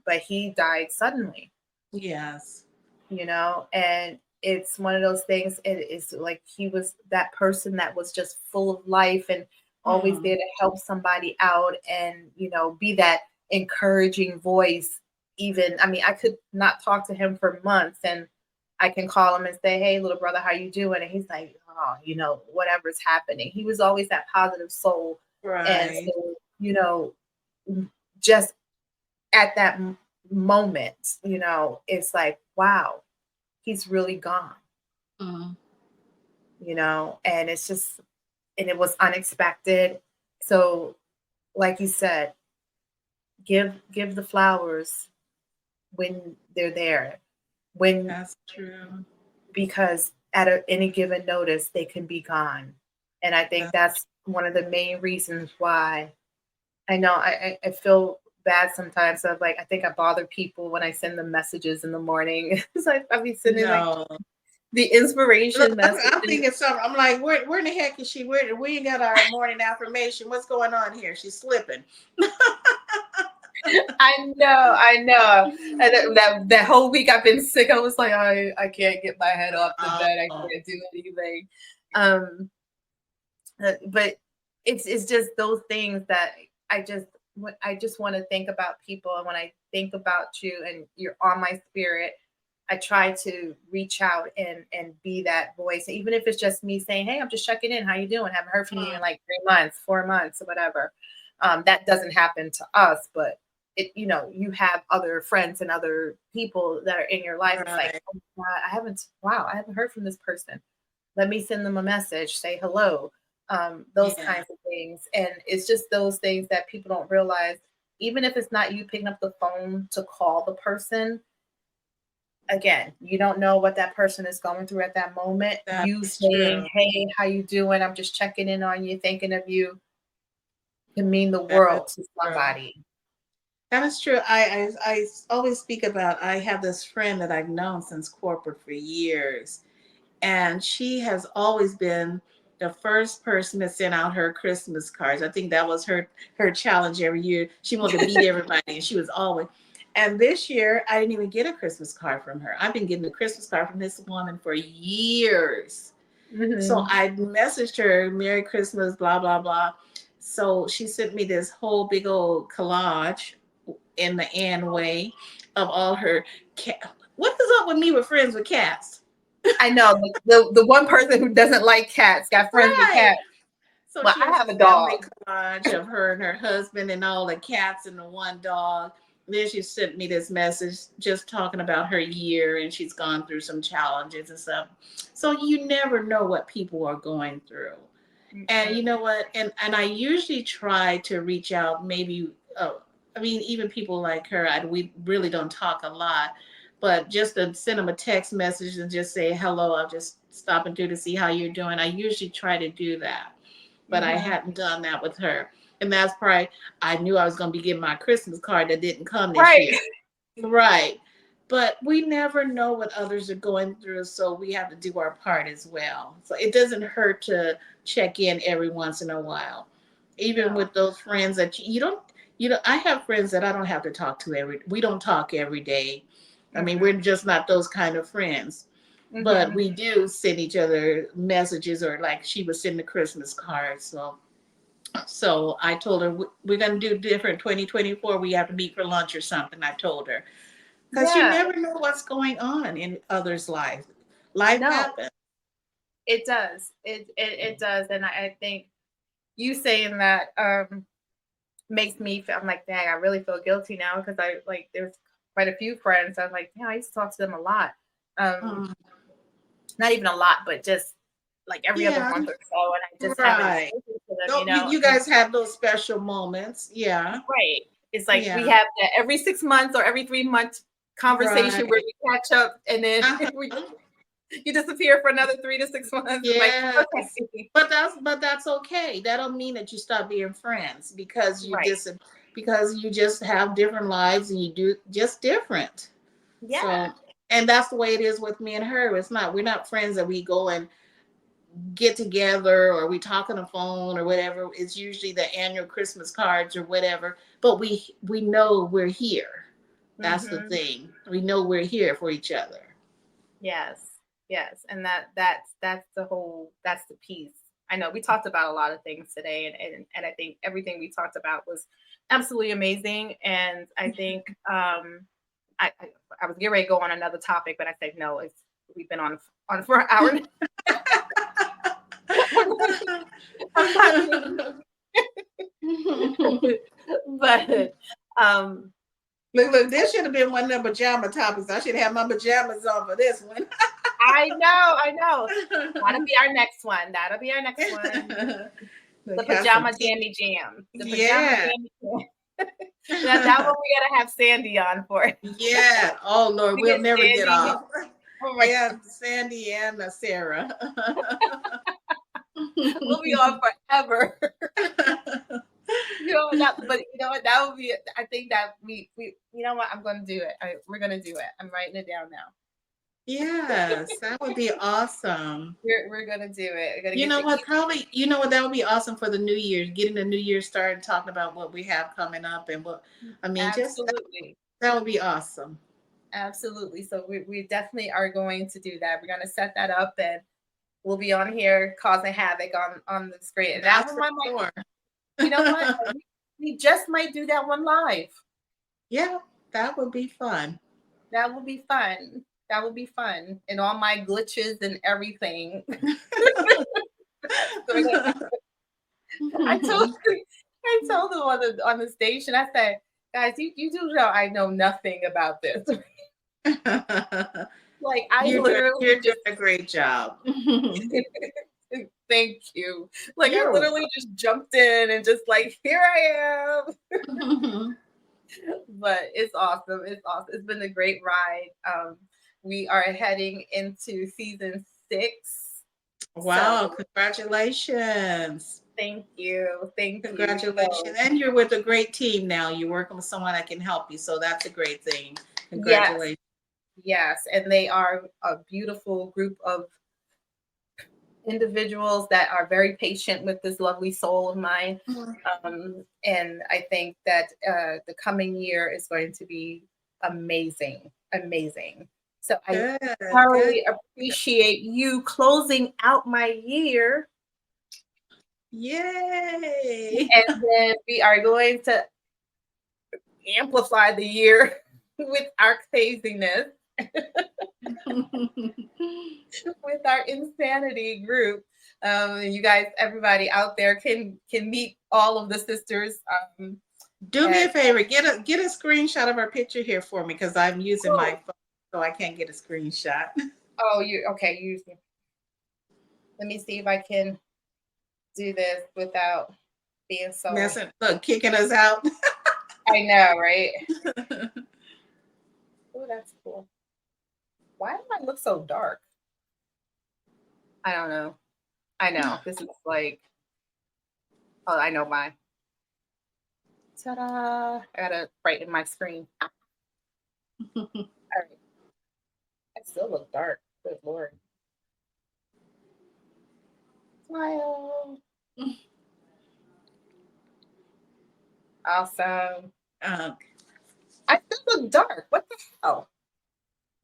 but he died suddenly. Yes. And it's one of those things. It is like he was that person that was just full of life and always Hmm. there to help somebody out and be that encouraging voice. Even, I mean, I could not talk to him for months and I can call him and say, hey little brother, how you doing? And he's like, oh, whatever's happening. He was always that positive soul. And Right. so just at that moment, it's like, wow, he's really gone, Hmm. and it's just, and it was unexpected. So, like you said, give the flowers when they're there, when, That's true. because at any given notice, they can be gone. And I think That, that's one of the main reasons why I know I feel bad sometimes. So like, I think I bother people when I send them messages in the morning. It's like I'll be sending like no. the Look, inspiration I'm messages. thinking something. I'm like, where in the heck is she? Where we ain't got our morning affirmation? What's going on here? She's slipping. I know. And that whole week I've been sick. I was like, I can't get my head off the bed. I Oh, can't do anything. Um, but it's just those things that I just I just want to think about people, and when I think about you and you're on my spirit, I try to reach out and be that voice, even if it's just me saying, "Hey, I'm just checking in. How you doing? Haven't heard from you in like 3 months, 4 months, or whatever." That doesn't happen to us, but you have other friends and other people that are in your life. It's like, right. oh, God, wow, I haven't heard from this person. Let me send them a message, say hello, those Yeah. kinds of things. And it's just those things that people don't realize. Even if it's not you picking up the phone to call the person, again, you don't know what that person is going through at that moment. You That's saying, true. hey, how you doing? I'm just checking in on you, thinking of you, can mean the That is world to true. somebody. That is true. I always speak about. I have this friend that I've known since corporate for years, and she has always been the first person to send out her Christmas cards. I think that was her challenge every year. She wanted to beat everybody, and she was always. And this year, I didn't even get a Christmas card from her. I've been getting a Christmas card from this woman for years. So Hmm. I messaged her, Merry Christmas, blah, blah, blah. So she sent me this whole big old collage in the Ann way of all her cat. What is up with me with friends with cats? I know the one person who doesn't like cats got friends with Right. cats. So Well, she I has have a this family dog. collage of her and her husband and all the cats and the one dog. Then she sent me this message just talking about her year, and she's gone through some challenges and stuff. So you never know what people are going through. And you Mm-mm. know what? And I usually try to reach out. Maybe, I mean, even people like her. We really don't talk a lot, but just to send them a text message and just say hello. I'm just stopping through to see how you're doing. I usually try to do that, but I Mhm. hadn't done that with her. And that's probably, I knew I was going to be getting my Christmas card that didn't come this Right. year. Right. But we never know what others are going through, so we have to do our part as well. So it doesn't hurt to check in every once in a while. Even No. with those friends that you don't, I have friends that I don't have to talk to we don't talk every day. I mean, we're just not those kind of friends. But we do send each other messages, or like she was sending a Christmas card. So I told her we're going to do different 2024. We have to meet for lunch or something. I told her, because you Yeah. never know what's going on in others' lives. Life No, happens. it does. It does. And I think you saying that makes me feel, I'm like, dang, I really feel guilty now, because I like there's quite a few friends. I'm like, yeah, I used to talk to them a lot. Mm, Not even a lot, but just like every other yeah, month or so, and I just haven't right. spoken to them, So you guys have those special moments. Yeah, right. It's like we yeah, have that every 6 months or every 3 months conversation where right. we catch up, and then we Uh-huh. you disappear for another 3 to 6 months. It's like, Yes, okay, but that's okay. That don't mean that you stop being friends right. because you just have different lives and you do just different. Yeah. So, and that's the way it is with me and her. We're not friends that we go and get together or we talk on the phone or whatever. It's usually the annual Christmas cards or whatever. But we know we're here. That's the Hmm. thing. We know we're here for each other. Yes. Yes. And that's the whole, that's the piece. I know we talked about a lot of things today, and I think everything we talked about was absolutely amazing. And I think I, I, I was getting ready to go on another topic, but I said no. We've been on for an hour. I'm not gonna, but Look, this should have been one of the pajama topics. I should have my pajamas on for this one. I know. That'll be our next one. That'll be our next one. The Look, have some pajama tea. jammy jam. The pajama Yeah. jammy jam. That one we gotta have Sandy on for. Yeah. Oh Lord, We we'll get never get Sandy. off. Oh my God. And Sandy and Sarah. We'll be on forever. But you know what, that would be, I think that we you know what, I'm gonna do it. We're gonna do it. I'm writing it down now. Yes, that would be awesome. We're gonna do it. We're gonna You get know the what? Probably, you know what? That would be awesome for the new year. Getting the new year started, talking about what we have coming up and what, I mean, just absolutely. that would be awesome. Absolutely. So we definitely are going to do that. We're going to set that up, and we'll be on here causing havoc on the screen. And that That's one for might, sure. you know what? We just might do that one live. Yeah, that would be fun. That will be fun. That will be fun. And all my glitches and everything. So I told I told them on the station, I said, guys, you do know I know nothing about this. Like I You're literally doing just a great job. thank you. Like I You're literally just jumped in and just like, here I am. welcome. But it's awesome. It's awesome. It's been a great ride. We are heading into season 6. So Wow, congratulations. thank you. Thank you. Congratulations. So And you're with a great team now. You're working with someone that can help you. So that's a great thing. yes, Congratulations. yes. And they are a beautiful group of individuals that are very patient with this lovely soul of mine. And I think that the coming year is going to be amazing, amazing. So I Good, good. thoroughly appreciate you closing out my year. Yay. And then we are going to amplify the year with our craziness, with our insanity group. You guys, everybody out there can meet all of the sisters. Do me a At, favor. Get a screenshot of our picture here for me because I'm using my oh, phone, so I can't get a screenshot. oh, you okay? Let me see if I can do this without being so. Messing, look, kicking us out. I know, right? Oh, that's cool. Why do I look so dark? I don't know. I know this is like. Oh, I know why. Ta-da! I gotta brighten my screen. All right. I still look dark. Good Lord. Smile. Awesome. Uh, I still look dark. What the hell?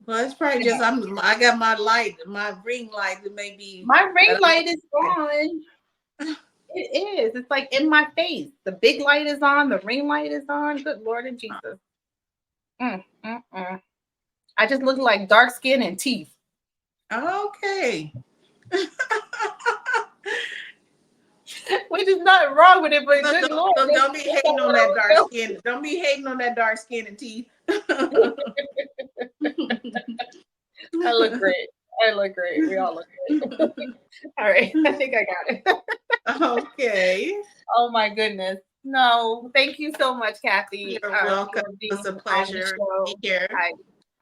well, it's probably just I got my light, my ring light. It may be. My ring light is on. It is. It's like in my face. The big light is on. The ring light is on. Good Lord and Jesus. I just look like dark skin and teeth. Okay. Which is nothing wrong with it, but good Lord. Don't be hating on that dark skin. Don't be hating on that dark skin and teeth. I look great. I look great. We all look great. All right. I think I got it. Okay. Oh my goodness. No, thank you so much, Kathy. You're welcome. It's a pleasure to be here.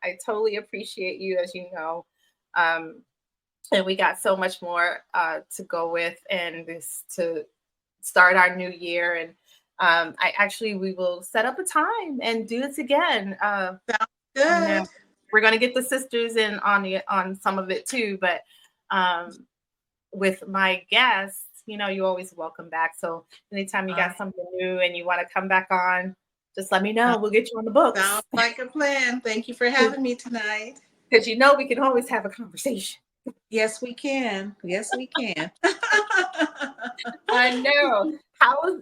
I totally appreciate you, as you know. And we got so much more to go with, and this to start our new year. And we will set up a time and do this again. Sounds good. We're going to get the sisters in on some of it too, but with my guests, you're always welcome back. So anytime you got something new and you want to come back on, just let me know. We'll get you on the books. Sounds like a plan. Thank you for having me tonight. Because we can always have a conversation. Yes, we can. Yes, we can. I know.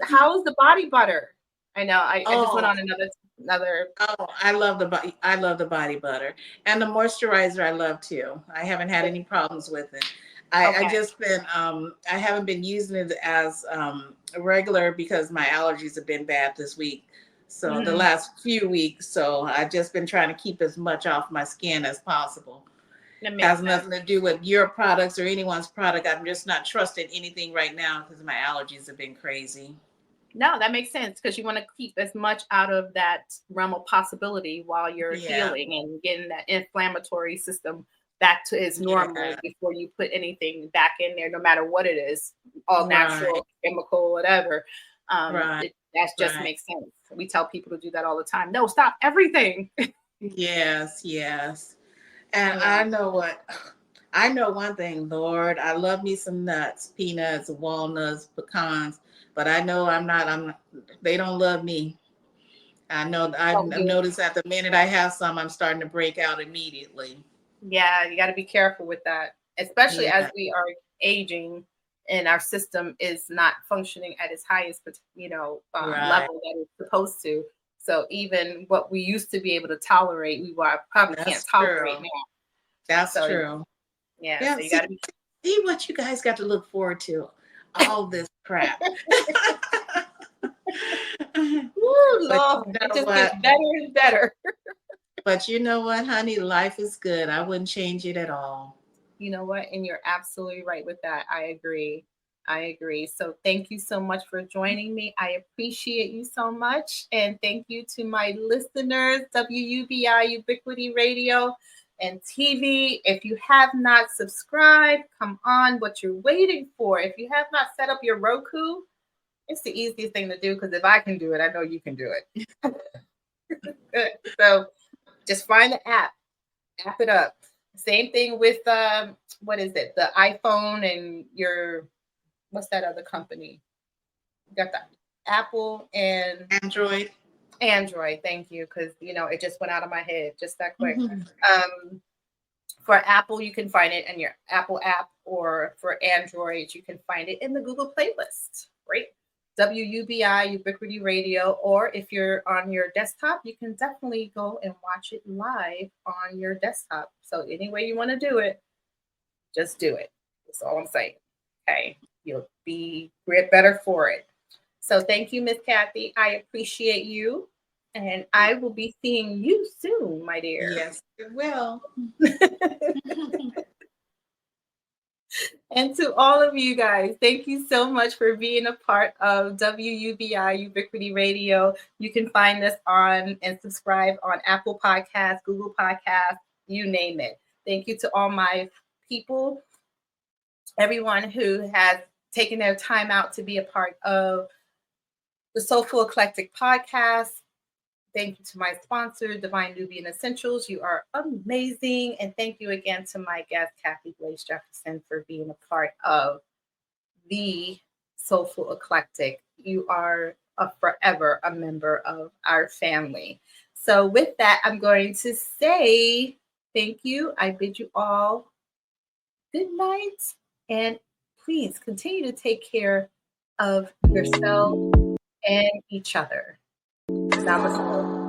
How's the body butter? I know. I just went on another. Oh, I love the body butter, and the moisturizer. I love too. I haven't had any problems with it. I haven't been using it as regular because my allergies have been bad this week. So the last few weeks, so I've just been trying to keep as much off my skin as possible. Has nothing to do with your products or anyone's product. I'm just not trusting anything right now because my allergies have been crazy. No, that makes sense because you want to keep as much out of that realm of possibility while you're healing and getting that inflammatory system back to its normal before you put anything back in there, no matter what it is, all natural, chemical, whatever. That just makes sense. We tell people to do that all the time. No, stop everything. Yes. And I know one thing, Lord, I love me some nuts, peanuts, walnuts, pecans, but I know they don't love me. I know I've noticed that the minute I have some, I'm starting to break out immediately. Yeah, you got to be careful with that, especially as we are aging and our system is not functioning at its highest, level that it's supposed to. So even what we used to be able to tolerate, we probably can't tolerate now. That's true. Yeah, so you got to see what you guys got to look forward to. All this crap. Ooh, Lord, it just gets better and better. But you know what, honey? Life is good. I wouldn't change it at all. You know what? And you're absolutely right with that. I agree. So thank you so much for joining me. I appreciate you so much. And thank you to my listeners, WUBI, Ubiquity Radio and TV. If you have not subscribed, come on, what you're waiting for. If you have not set up your Roku, it's the easiest thing to do because if I can do it, I know you can do it. So just find the app it up. Same thing with what is it? The iPhone and what's that other company? You got the Apple and Android. Thank you, because it just went out of my head just that quick. For Apple, you can find it in your Apple app, or for Android, you can find it in the Google playlist. Right? WUBI, Ubiquity Radio, or if you're on your desktop, you can definitely go and watch it live on your desktop. So any way you want to do it, just do it. That's all I'm saying. Okay. You'll be better for it. So thank you, Miss Kathy. I appreciate you. And I will be seeing you soon, my dear. Yes, it will. And to all of you guys, thank you so much for being a part of WUBI Ubiquity Radio. You can find us on and subscribe on Apple Podcasts, Google Podcasts, you name it. Thank you to all my people, everyone who has taken their time out to be a part of the Soulful Eclectic Podcast. Thank you to my sponsor, Divine Nubian Essentials. You are amazing. And thank you again to my guest, Kathy Blaze Jefferson, for being a part of the Soulful Eclectic. You are forever a member of our family. So with that, I'm going to say thank you. I bid you all good night. And please continue to take care of yourself and each other. Namaste.